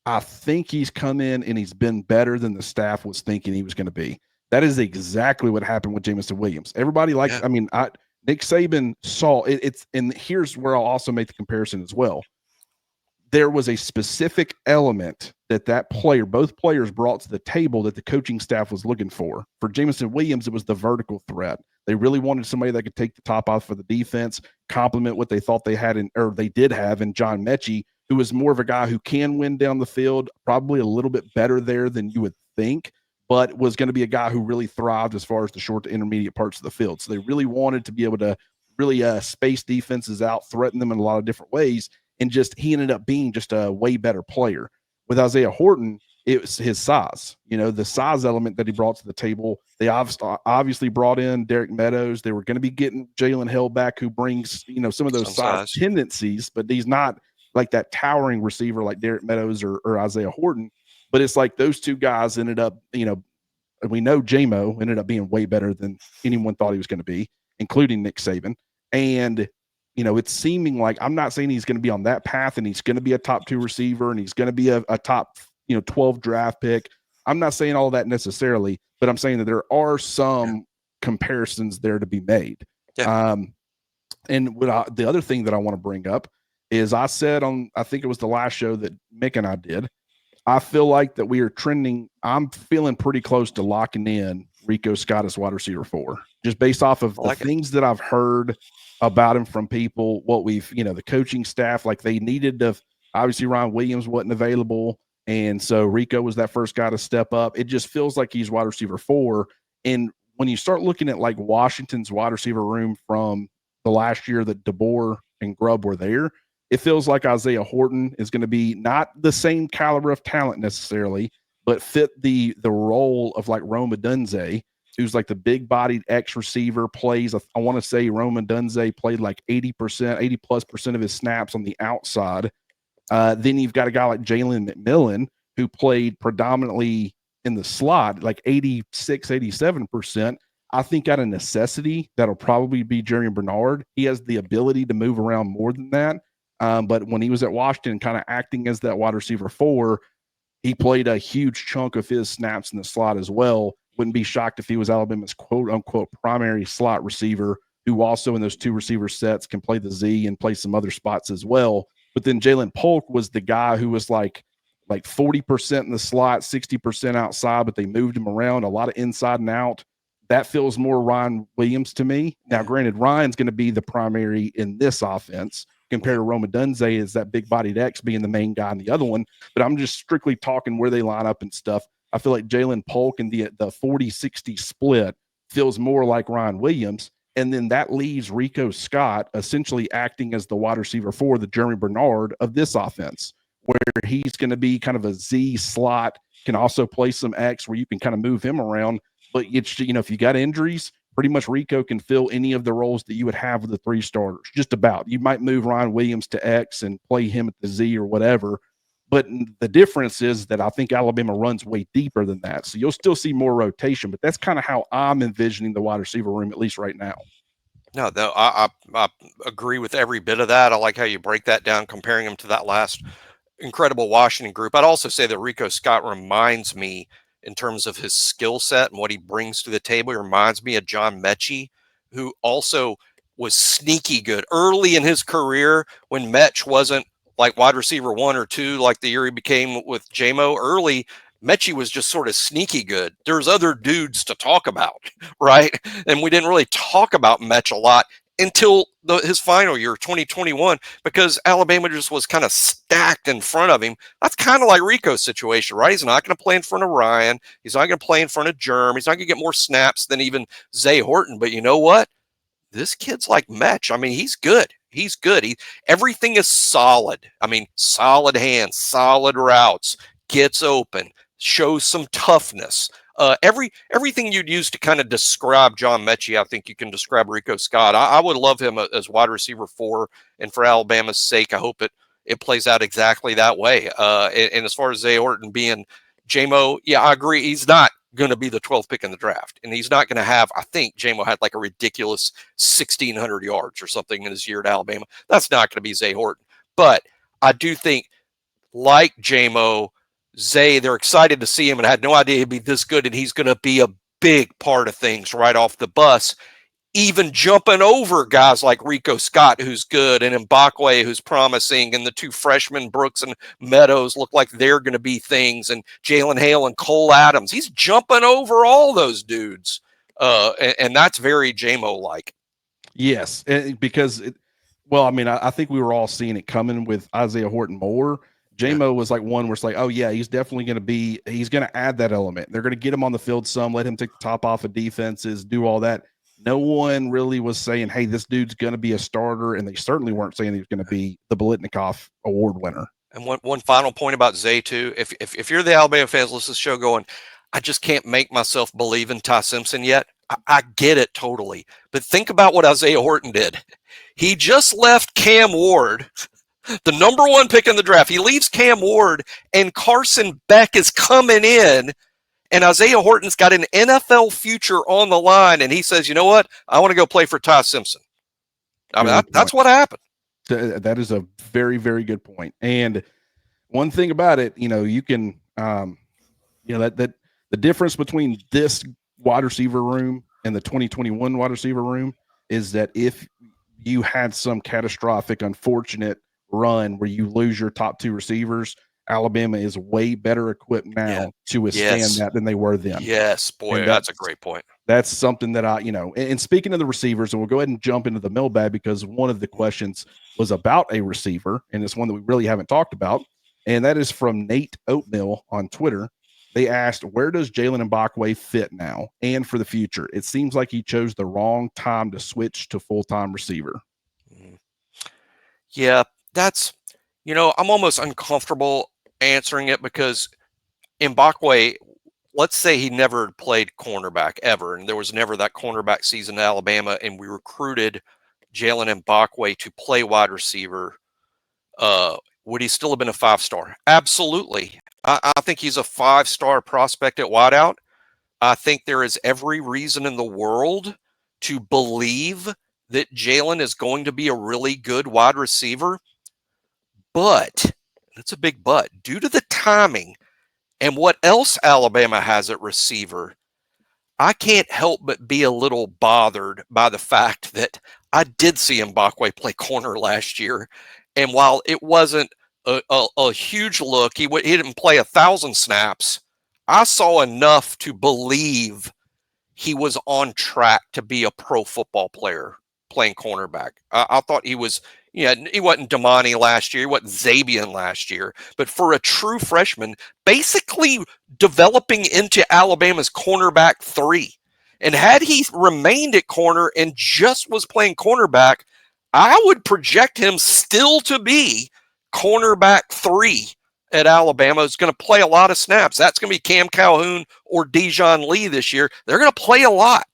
I think he's come in and he's been better than the staff was thinking he was going to be. That is exactly what happened with Jameson Williams. Everybody Nick Saban saw it. And here's where I'll also make the comparison as well. There was a specific element that player, both players, brought to the table that the coaching staff was looking for. For Jameson Williams, it was the vertical threat. They really wanted somebody that could take the top off for the defense, complement what they thought they had they did have in John Mechie, who was more of a guy who can win down the field, probably a little bit better there than you would think, but was going to be a guy who really thrived as far as the short to intermediate parts of the field. So they really wanted to be able to really space defenses out, threaten them in a lot of different ways. And he ended up being just a way better player. With Isaiah Horton, it was his size, the size element that he brought to the table. They obviously brought in Derek Meadows. They were going to be getting Jalen Hill back, who brings, some of those size tendencies, but he's not like that towering receiver like Derek Meadows or Isaiah Horton. But it's like those two guys ended up, we know J-Mo ended up being way better than anyone thought he was going to be, including Nick Saban. And it's seeming like, I'm not saying he's going to be on that path and he's going to be a top 2 receiver and he's going to be a top 12 draft pick. I'm not saying all that necessarily, but I'm saying that there are some comparisons there to be made. Yeah. And the other thing that I want to bring up is, I said I think it was the last show that Mick and I did, I feel like that we are trending. I'm feeling pretty close to locking in Rico Scott as wide receiver 4, just based off of the things that I've heard about him from people, what we've, the coaching staff, like they needed to, obviously Ryan Williams wasn't available. And so Rico was that first guy to step up. It just feels like he's wide receiver 4. And when you start looking at like Washington's wide receiver room from the last year that DeBoer and Grubb were there. It feels like Isaiah Horton is going to be not the same caliber of talent necessarily, but fit the role of like Rome Odunze, who's like the big-bodied X receiver, plays. I want to say Rome Odunze played like 80% of his snaps on the outside. Then you've got a guy like Jalen McMillan, who played predominantly in the slot, like 87%. I think out of necessity, that'll probably be Jerry Bernard. He has the ability to move around more than that. But when he was at Washington, kind of acting as that wide receiver 4, he played a huge chunk of his snaps in the slot as well. Wouldn't be shocked if he was Alabama's quote unquote primary slot receiver, who also in those 2 receiver sets can play the Z and play some other spots as well. But then Jalen Polk was the guy who was like 40% in the slot, 60% outside, but they moved him around a lot of inside and out. That feels more Ryan Williams to me. Now, granted, Ryan's going to be the primary in this offense compared to Rome Odunze as that big-bodied X being the main guy in the other one. But I'm just strictly talking where they line up and stuff. I feel like Jalen Polk and the 40-60 split feels more like Ryan Williams. And then that leaves Rico Scott essentially acting as the wide receiver for the Jeremy Bernard of this offense, where he's going to be kind of a Z slot, can also play some X where you can kind of move him around. But it's, if you got injuries, pretty much Rico can fill any of the roles that you would have with the 3 starters, just about. You might move Ryan Williams to X and play him at the Z or whatever. But the difference is that I think Alabama runs way deeper than that. So you'll still see more rotation, but that's kind of how I'm envisioning the wide receiver room, at least right now. No, I agree with every bit of that. I like how you break that down, comparing him to that last incredible Washington group. I'd also say that Rico Scott reminds me, in terms of his skill set and what he brings to the table, he reminds me of John Mechie, who also was sneaky good early in his career when Mech wasn't like wide receiver 1 or 2, like the year he became with JMO. Early, Mechie was just sort of sneaky good. There's other dudes to talk about, right? And we didn't really talk about Mech a lot until his final year, 2021, because Alabama just was kind of stacked in front of him. That's kind of like Rico's situation, right? He's not going to play in front of Ryan. He's not going to play in front of Germ. He's not going to get more snaps than even Zay Horton. But you know what? This kid's like Mech. I mean, he's good. He's good. Everything is solid. I mean, solid hands, solid routes, gets open, shows some toughness. Everything you'd use to kind of describe John Mechie, I think you can describe Rico Scott. I would love him as wide receiver 4, and for Alabama's sake, I hope it plays out exactly that way. And as far as Zay Horton being JMO, yeah, I agree. He's not going to be the 12th pick in the draft, and he's not going to have. I think JMO had like a ridiculous 1,600 yards or something in his year at Alabama. That's not going to be Zay Horton, but I do think, like JMO, Zay, they're excited to see him and had no idea he'd be this good, and he's going to be a big part of things right off the bus, even jumping over guys like Rico Scott, who's good, and Mbakwe, who's promising, and the 2 freshmen, Brooks and Meadows, look like they're going to be things, and Jalen Hale and Cole Adams. He's jumping over all those dudes, and that's very JMO-like. Yes, because, I think we were all seeing it coming with Isaiah Horton more. JMO was like one where it's like, oh yeah, he's definitely he's going to add that element. They're going to get him on the field some, let him take the top off of defenses, do all that. No one really was saying, hey, this dude's going to be a starter. And they certainly weren't saying he was going to be the Biletnikoff Award winner. And one final point about Zay too. If you're the Alabama fans, listen to this show going, I just can't make myself believe in Ty Simpson yet. I get it totally. But think about what Isaiah Horton did. He just left Cam Ward, the number 1 pick in the draft. He leaves Cam Ward, and Carson Beck is coming in, and Isaiah Horton's got an NFL future on the line, and he says, you know what? I want to go play for Ty Simpson. I mean, that's what happened. That is a very, very good point. And one thing about it, you can, that the difference between this wide receiver room and the 2021 wide receiver room is that if you had some catastrophic, unfortunate run where you lose your top 2 receivers, Alabama is way better equipped now to withstand that than they were then. Yes, boy, that's a great point. That's something that and speaking of the receivers, and we'll go ahead and jump into the mailbag because one of the questions was about a receiver, and it's one that we really haven't talked about, and that is from Nate Oatmeal on Twitter. They asked, where does Jaylen Mbakwe fit now and for the future? It seems like he chose the wrong time to switch to full-time receiver. Yeah, that's, I'm almost uncomfortable answering it because Mbakwe, let's say he never played cornerback ever, and there was never that cornerback season in Alabama, and we recruited Jaylen Mbakwe to play wide receiver. Would he still have been a 5-star? Absolutely. I think he's a 5-star prospect at wideout. I think there is every reason in the world to believe that Jaylen is going to be a really good wide receiver. But, that's a big but, due to the timing and what else Alabama has at receiver, I can't help but be a little bothered by the fact that I did see Mbakwe play corner last year. And while it wasn't a huge look, he didn't play 1,000 snaps. I saw enough to believe he was on track to be a pro football player playing cornerback. I thought he was, he wasn't Damani last year, he wasn't Zabian last year, but for a true freshman, basically developing into Alabama's cornerback 3. And had he remained at corner and just was playing cornerback, I would project him still to be cornerback 3 at Alabama. Is going to play a lot of snaps. That's going to be Cam Calhoun or Dijon Lee this year. They're going to play a lot.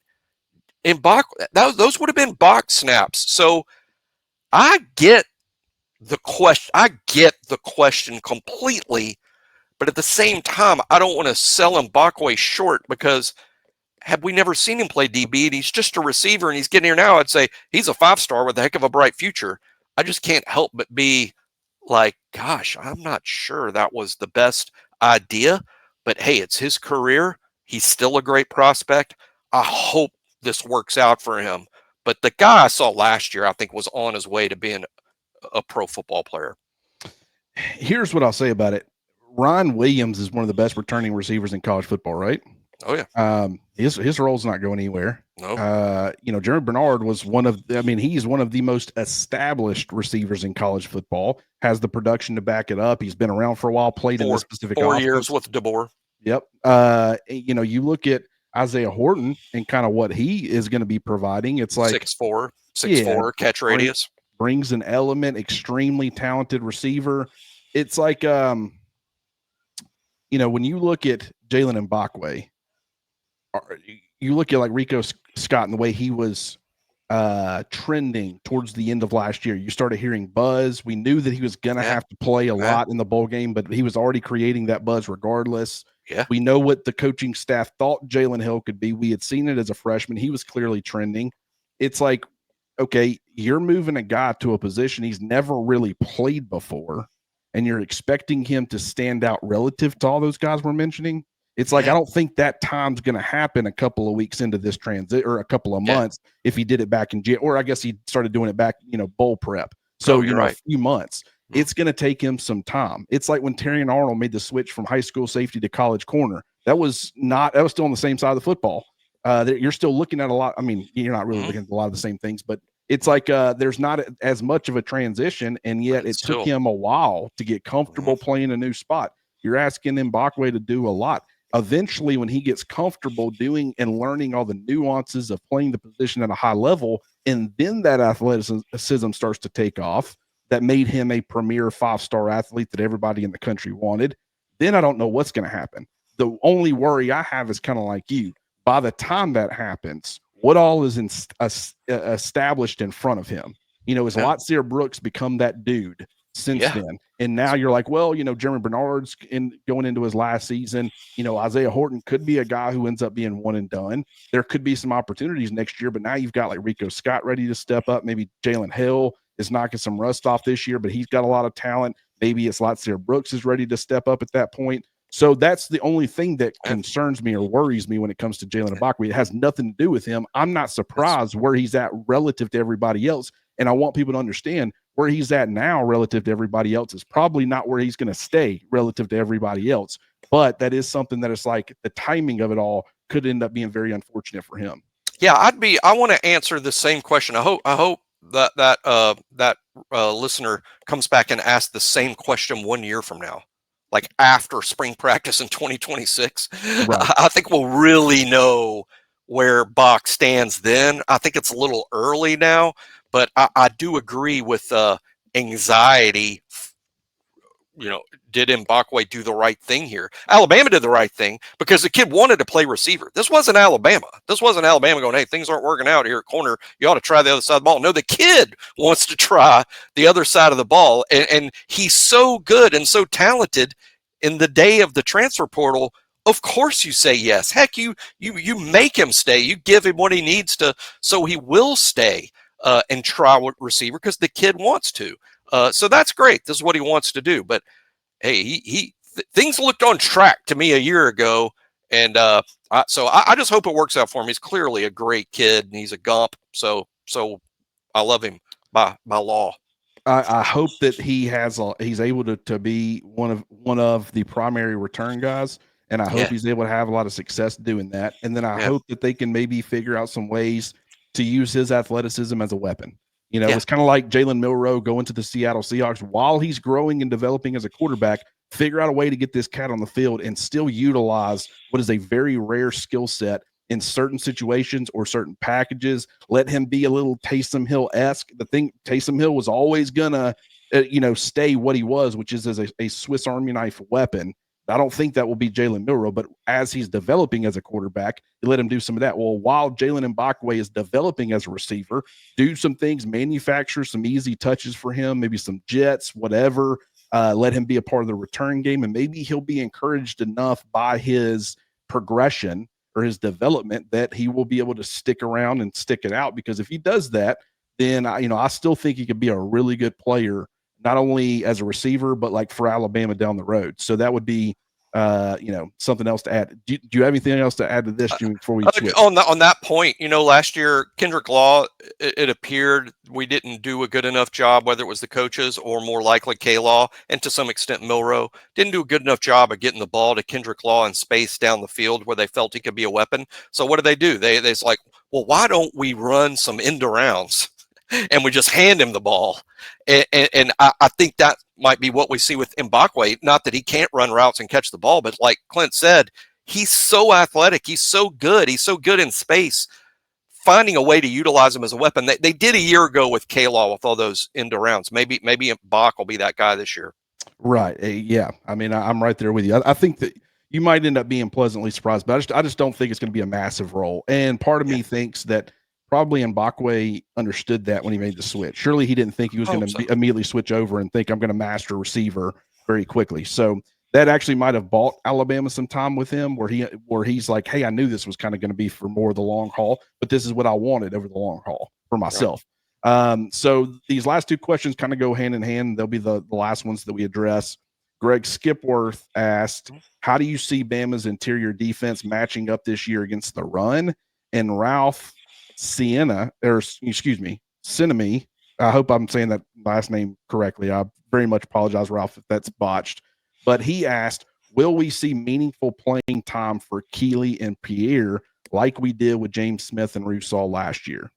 And those would have been box snaps. So I get the question. I get the question completely, but at the same time, I don't want to sell Mbakwe short because had we never seen him play DB and he's just a receiver and he's getting here now, I'd say he's a 5-star with a heck of a bright future. I just can't help but be like, gosh, I'm not sure that was the best idea, but hey, it's his career. He's still a great prospect. I hope this works out for him. But the guy I saw last year, I think, was on his way to being a pro football player. Here's what I'll say about it. Ron Williams is one of the best returning receivers in college football, right? Oh, yeah. His role's not going anywhere. No. Jeremy Bernard was he's one of the most established receivers in college football, has the production to back it up. He's been around for a while, played in this specific 4 offense. years with DeBoer. Yep. You look at Isaiah Horton and kind of what he is going to be providing. It's like 6'4", catch radius. Brings an element, extremely talented receiver. It's like, when you look at Jaylen Mbakwe, you look at like Rico Scott and the way he was trending towards the end of last year. You started hearing buzz. We knew that he was going to have to play a lot in the bowl game, but he was already creating that buzz regardless. Yeah. We know what the coaching staff thought Jalen Hill could be. We had seen it as a freshman. He was clearly trending. It's like, okay, you're moving a guy to a position he's never really played before, and you're expecting him to stand out relative to all those guys we're mentioning. It's like, I don't think that time's going to happen a couple of weeks into this transit or a couple of months if he did it back in January, or I guess he started doing it back, bowl prep. So, right. A few months. It's going to take him some time. It's like when Terrion Arnold made the switch from high school safety to college corner. That was still on the same side of the football. You're still looking at a lot. I mean, you're not really looking at a lot of the same things, but it's like there's not as much of a transition, and yet it took him a while to get comfortable playing a new spot. You're asking Mbakwe to do a lot. Eventually, when he gets comfortable doing and learning all the nuances of playing the position at a high level, and then that athleticism starts to take off, that made him a premier 5-star athlete that everybody in the country wanted, then I don't know what's going to happen. The only worry I have is kind of like you. By the time that happens, what all is established in front of him? Is Latsier Brooks become that dude since then? And now you're like, well, Jeremy Bernard's going into his last season. Isaiah Horton could be a guy who ends up being one and done. There could be some opportunities next year, but now you've got like Rico Scott ready to step up. Maybe Jalen Hill is knocking some rust off this year, but he's got a lot of talent. Maybe it's Latsier Brooks is ready to step up at that point. So that's the only thing that concerns me or worries me when it comes to Jaylen Mbakwe. It has nothing to do with him. I'm not surprised where he's at relative to everybody else. And I want people to understand where he's at now relative to everybody else is probably not where he's going to stay relative to everybody else. But that is something that is like the timing of it all could end up being very unfortunate for him. Yeah, I want to answer the same question. I hope that listener comes back and asks the same question 1 year from now, like after spring practice in 2026. Right. I think we'll really know where Bach stands then. I think it's a little early now, but I do agree with anxiety. Did Mbakwe do the right thing here? Alabama did the right thing because the kid wanted to play receiver. This wasn't Alabama. This wasn't Alabama going, hey, things aren't working out here at corner. You ought to try the other side of the ball. No, the kid wants to try the other side of the ball. And he's so good and so talented in the day of the transfer portal. Of course you say yes. Heck, you make him stay. You give him what he needs to, so he will stay and try with receiver because the kid wants to. So that's great. This is what he wants to do. But hey, things looked on track to me a year ago, and so I just hope it works out for him. He's clearly a great kid, and he's a gump. So I love him by law. I hope that he's able to be one of the primary return guys, and I hope he's able to have a lot of success doing that. And then I hope that they can maybe figure out some ways to use his athleticism as a weapon. It's kind of like Jalen Milroe going to the Seattle Seahawks while he's growing and developing as a quarterback. Figure out a way to get this cat on the field and still utilize what is a very rare skill set in certain situations or certain packages. Let him be a little Taysom Hill-esque. The thing, Taysom Hill was always gonna, stay what he was, which is as a Swiss Army knife weapon. I don't think that will be Jalen Milroe, but as he's developing as a quarterback, you let him do some of that. Well, while Jaylen Mbakwe is developing as a receiver, do some things, manufacture some easy touches for him, maybe some jets, whatever. Let him be a part of the return game, and maybe he'll be encouraged enough by his progression or his development that he will be able to stick around and stick it out. Because if he does that, then I still think he could be a really good player, not only as a receiver, but like for Alabama down the road. So that would be, something else to add. Do you have anything else to add to this, Jimmy, before we switch? On that point, last year, Kendrick Law, it appeared we didn't do a good enough job, whether it was the coaches or more likely K-Law, and to some extent Milroe, didn't do a good enough job of getting the ball to Kendrick Law in space down the field where they felt he could be a weapon. So what do? They's like, well, why don't we run some end arounds? And we just hand him the ball. And I think that might be what we see with Mbakwe. Not that he can't run routes and catch the ball, but like Clint said, he's so athletic. He's so good. He's so good in space. Finding a way to utilize him as a weapon. They did a year ago with K-Law with all those end arounds. Maybe Mbakwe will be that guy this year. Right. Yeah. I mean, I'm right there with you. I think that you might end up being pleasantly surprised, but I just don't think it's going to be a massive role. And part of me thinks that probably Mbakwe understood that when he made the switch. Surely he didn't think he was going to immediately switch over and think I'm going to master receiver very quickly. So that actually might have bought Alabama some time with him where he's like, hey, I knew this was kind of going to be for more of the long haul, but this is what I wanted over the long haul for myself. Right. So these last two questions kind of go hand in hand. They'll be the last ones that we address. Greg Skipworth asked, how do you see Bama's interior defense matching up this year against the run? And Ralph Sinemi, I hope I'm saying that last name correctly. I very much apologize, Ralph, if that's botched. But he asked, will we see meaningful playing time for Keeley and Pierre like we did with James Smith and Rousseau last year?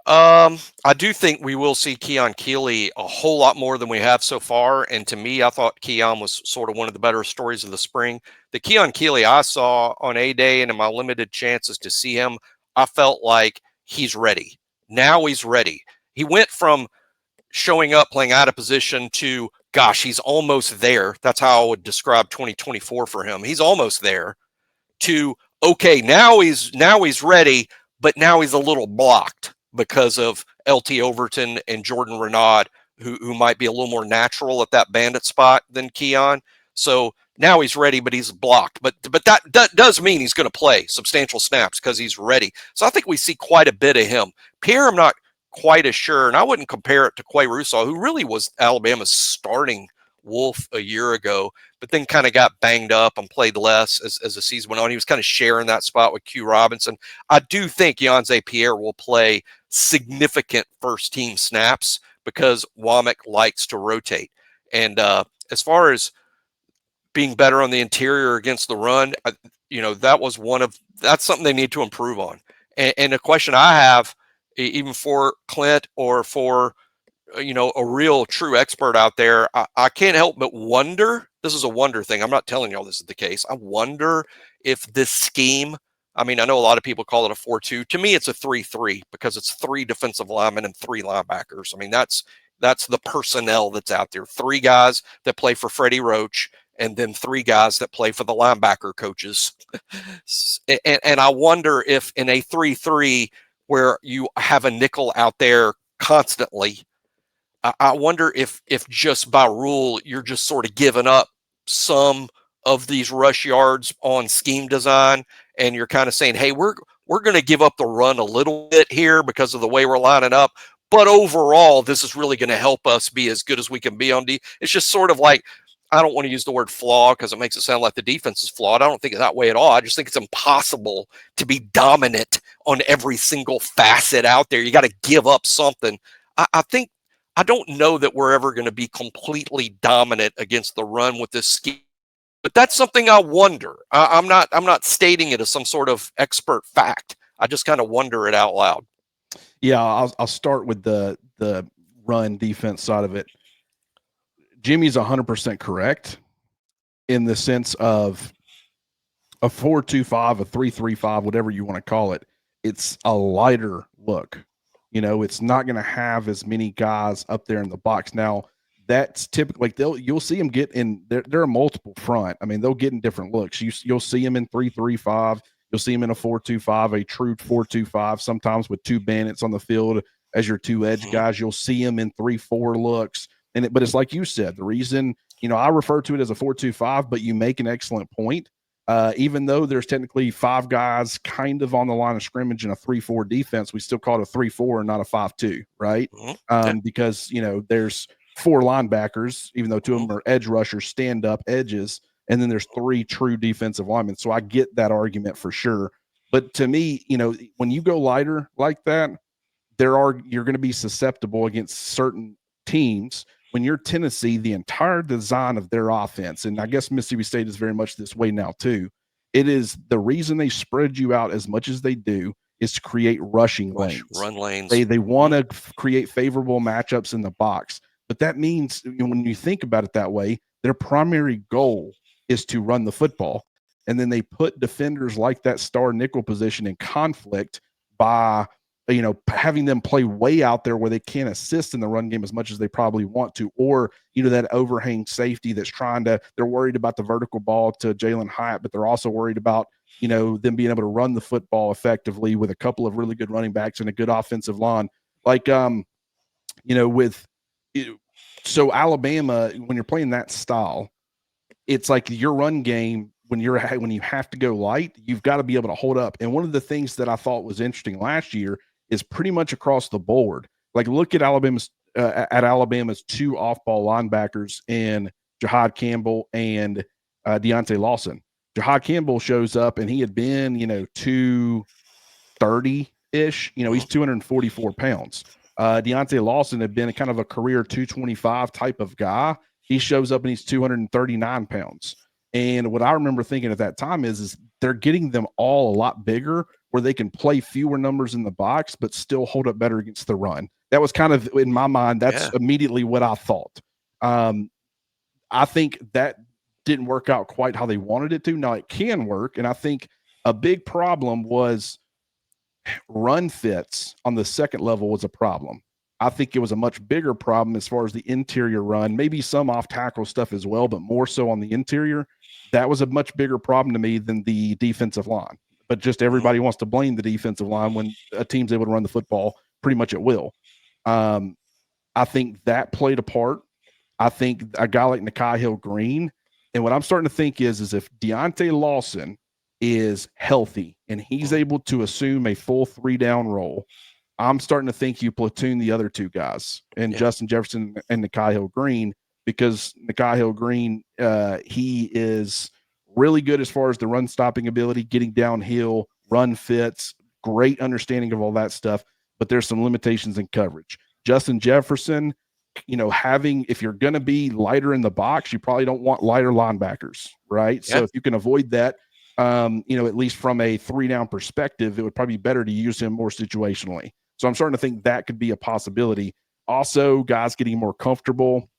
I do think we will see Keon Keeley a whole lot more than we have so far. And to me, I thought Keon was sort of one of the better stories of the spring. The Keon Keeley I saw on A-Day and in my limited chances to see him, I felt like he's ready. Now he's ready. He went from showing up playing out of position to, gosh, he's almost there. That's how I would describe 2024 for him. He's almost there. To, okay, now he's ready, but now he's a little blocked because of LT Overton and Jordan Renaud, who might be a little more natural at that bandit spot than Keon. So now he's ready, but he's blocked. But that does mean he's going to play substantial snaps because he's ready. So I think we see quite a bit of him. Pierre, I'm not quite as sure, and I wouldn't compare it to Quay Rousseau, who really was Alabama's starting wolf a year ago, but then kind of got banged up and played less as the season went on. He was kind of sharing that spot with Q Robinson. I do think Yhonzae Pierre will play significant first-team snaps because Womack likes to rotate. And as far as being better on the interior against the run, that's something they need to improve on. And a question I have, even for Clint or for a real true expert out there, I can't help but wonder, this is a wonder thing. I'm not telling y'all this is the case. I wonder if this scheme, I mean, I know a lot of people call it a 4-2. To me, it's a 3-3 because it's 3 defensive linemen and 3 linebackers. I mean, that's the personnel that's out there. 3 guys that play for Freddie Roach, and then 3 guys that play for the linebacker coaches. And I wonder if in a 3-3 where you have a nickel out there constantly, I wonder if just by rule you're just sort of giving up some of these rush yards on scheme design, and you're kind of saying, hey, we're going to give up the run a little bit here because of the way we're lining up, but overall this is really going to help us be as good as we can be on D. It's just sort of like, I don't want to use the word flaw because it makes it sound like the defense is flawed. I don't think it's that way at all. I just think it's impossible to be dominant on every single facet out there. You got to give up something. I don't know that we're ever going to be completely dominant against the run with this scheme, but that's something I wonder. I'm not stating it as some sort of expert fact. I just kind of wonder it out loud. Yeah, I'll start with the run defense side of it. Jimmy's 100% correct in the sense of a 4-2-5, a 3-3-5, whatever you want to call it. It's a lighter look. You know, it's not going to have as many guys up there in the box. Now, that's typically like you'll see them get in. There are multiple front. I mean, they'll get in different looks. You'll see them in 3-3-5. You'll see them in a 4-2-5, a true 4-2-5. Sometimes with 2 bandits on the field as your 2 edge guys. You'll see them in 3-4 looks. But it's like you said, the reason, you know, I refer to it as a 4-2-5, but you make an excellent point. Even though there's technically 5 guys kind of on the line of scrimmage in a 3-4 defense, we still call it a 3-4 and not a 5-2, right? Because, you know, there's 4 linebackers, even though 2 of them are edge rushers, stand up edges, and then there's 3 true defensive linemen. So I get that argument for sure. But to me, you know, when you go lighter like that, you're going to be susceptible against certain teams. When you're Tennessee, the entire design of their offense, and I guess Mississippi State is very much this way now too, it is the reason they spread you out as much as they do is to create rushing lanes. Run lanes. They want to create favorable matchups in the box. But that means, you know, when you think about it that way, their primary goal is to run the football. And then they put defenders like that star nickel position in conflict by, you know, having them play way out there where they can't assist in the run game as much as they probably want to, or, you know, that overhang safety that's they're worried about the vertical ball to Jalen Hyatt, but they're also worried about, you know, them being able to run the football effectively with a couple of really good running backs and a good offensive line. Like, you know, so Alabama, when you're playing that style, it's like your run game, when you have to go light, you've got to be able to hold up. And one of the things that I thought was interesting last year is pretty much across the board. Like, look at Alabama's 2 off-ball linebackers in Jahad Campbell and Deontay Lawson. Jahad Campbell shows up, and he had been, you know, 230-ish. You know, he's 244 pounds. Deontay Lawson had been a kind of a career 225 type of guy. He shows up, and he's 239 pounds. And what I remember thinking at that time is they're getting them all a lot bigger where they can play fewer numbers in the box, but still hold up better against the run. That was kind of, in my mind, that's immediately what I thought. I think that didn't work out quite how they wanted it to. Now it can work. And I think a big problem was run fits on the second level was a problem. I think it was a much bigger problem as far as the interior run, maybe some off tackle stuff as well, but more so on the interior. That was a much bigger problem to me than the defensive line. But just everybody wants to blame the defensive line when a team's able to run the football pretty much at will. I think that played a part. I think a guy like Nakai Hill-Green, and what I'm starting to think is if Deontay Lawson is healthy and he's able to assume a full 3-down role, I'm starting to think you platoon the other 2 guys, and Justin Jefferson and Nakai Hill-Green, because Nakai Hill-Green, he is really good as far as the run stopping ability, getting downhill, run fits, great understanding of all that stuff, but there's some limitations in coverage. Justin Jefferson, you know, if you're going to be lighter in the box, you probably don't want lighter linebackers, right? So if you can avoid that, you know, at least from a 3-down perspective, it would probably be better to use him more situationally. So I'm starting to think that could be a possibility. Also, guys getting more comfortable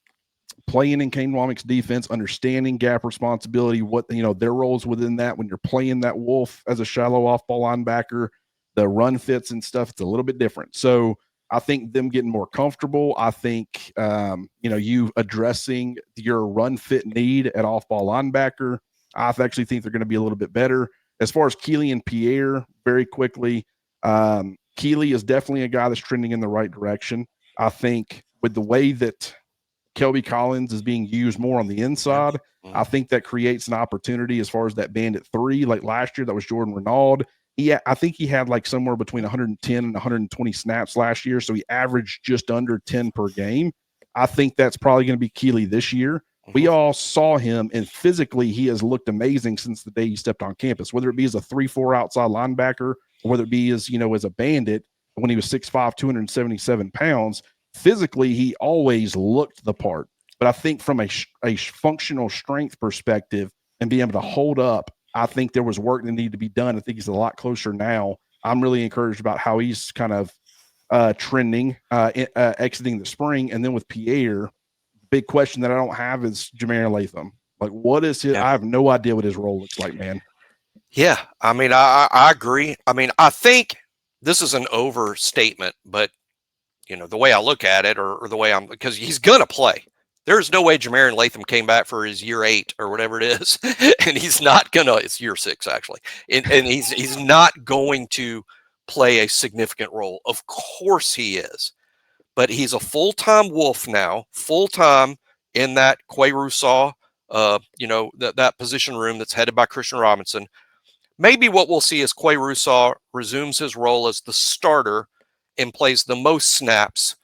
playing in Kane Wommack's defense, understanding gap responsibility, what, their roles within that when you're playing that wolf as a shallow off-ball linebacker, the run fits and stuff, it's a little bit different. So I think them getting more comfortable, I think, you addressing your run fit need at off-ball linebacker, I actually think they're going to be a little bit better. As far as Keeley and Pierre, very quickly, Keeley is definitely a guy that's trending in the right direction. I think with the way that Kelby Collins is being used more on the inside, I think that creates an opportunity as far as that bandit 3. Like last year, that was Jordan Renaud. I think he had like somewhere between 110 and 120 snaps last year, so he averaged just under 10 per game. I think that's probably going to be Keeley this year. We all saw him, and physically he has looked amazing since the day he stepped on campus, whether it be as a 3-4 outside linebacker or whether it be as, as a bandit when he was 6'5", 277 pounds. Physically, he always looked the part. But I think from a functional strength perspective and being able to hold up, I think there was work that needed to be done. I think he's a lot closer now. I'm really encouraged about how he's kind of trending, exiting the spring. And then with Pierre, big question that I don't have is Jamarian Latham. Like, what is his? I have no idea what his role looks like, man. Yeah, I mean, I agree. I mean, I think this is an overstatement, but the way I look at it, or the way because he's gonna play. There's no way Jamarian Latham came back for his year 8 or whatever it is, and he's not gonna. It's year 6 actually, and he's not going to play a significant role. Of course he is. But he's a full-time Wolf now, full-time in that Quay Rousseau, that position room that's headed by Christian Robinson. Maybe what we'll see is Quay Rousseau resumes his role as the starter and plays the most snaps.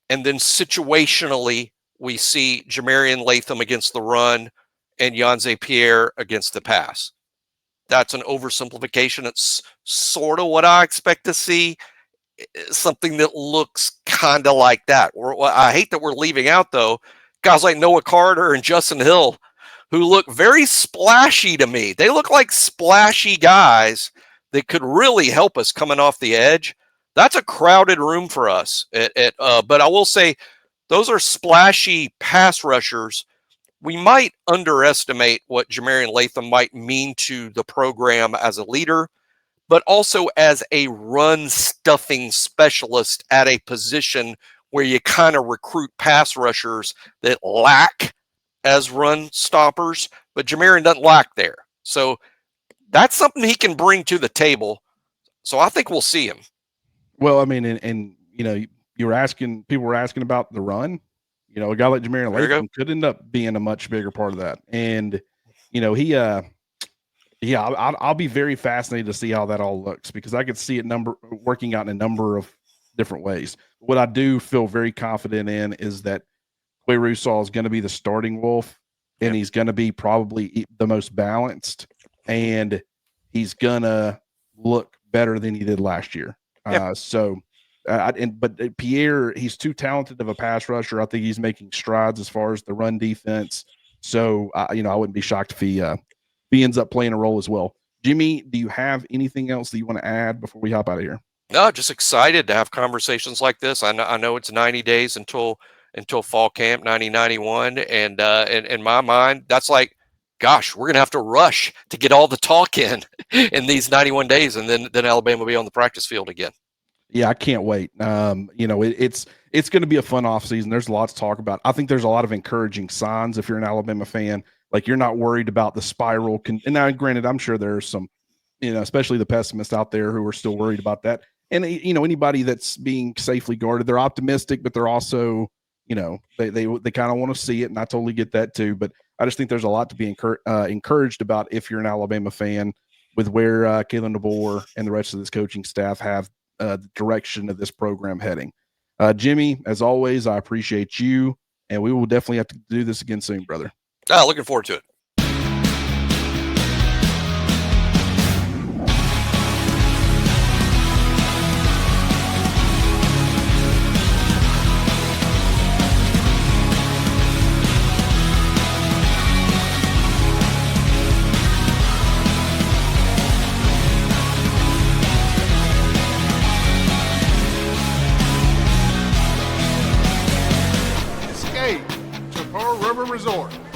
And then situationally, we see Jamarian Latham against the run and Yhonzae Pierre against the pass. That's an oversimplification. It's sort of what I expect to see. Something that looks kind of like that. I hate that we're leaving out, though, guys like Noah Carter and Justin Hill, who look very splashy to me. They look like splashy guys that could really help us coming off the edge. That's a crowded room for us. But I will say those are splashy pass rushers. We might underestimate what Jamarian Latham might mean to the program as a leader, but also as a run stuffing specialist at a position where you kind of recruit pass rushers that lack as run stoppers, but Jamarian doesn't lack there. So that's something he can bring to the table. So I think we'll see him. Well, I mean, and people were asking about the run. A guy like Jamarian Latham could end up being a much bigger part of that. And, I'll be very fascinated to see how that all looks, because I could see it working out in a number of different ways. What I do feel very confident in is that Quay Rousseau is going to be the starting Wolf, and he's going to be probably the most balanced, and he's going to look better than he did last year. But Pierre, he's too talented of a pass rusher. I think he's making strides as far as the run defense. So, I wouldn't be shocked if he ends up playing a role as well. Jimmy, do you have anything else that you want to add before we hop out of here? No, just excited to have conversations like this. I know it's 90 days until fall camp, 90-91. And in my mind, that's like, gosh, we're going to have to rush to get all the talk in these 91 days. And then Alabama will be on the practice field again. Yeah, I can't wait. It's going to be a fun offseason. There's a lot to talk about. I think there's a lot of encouraging signs if you're an Alabama fan. Like, you're not worried about the spiral. And now, granted, I'm sure there's some, especially the pessimists out there who are still worried about that. And, anybody that's being safely guarded, they're optimistic, but they're also, they kind of want to see it. And I totally get that too. But I just think there's a lot to be encouraged about if you're an Alabama fan with where Kalen DeBoer and the rest of this coaching staff have the direction of this program heading. Jimmy, as always, I appreciate you, and we will definitely have to do this again soon, brother. Looking forward to it. Escape to Pearl River. River Resort.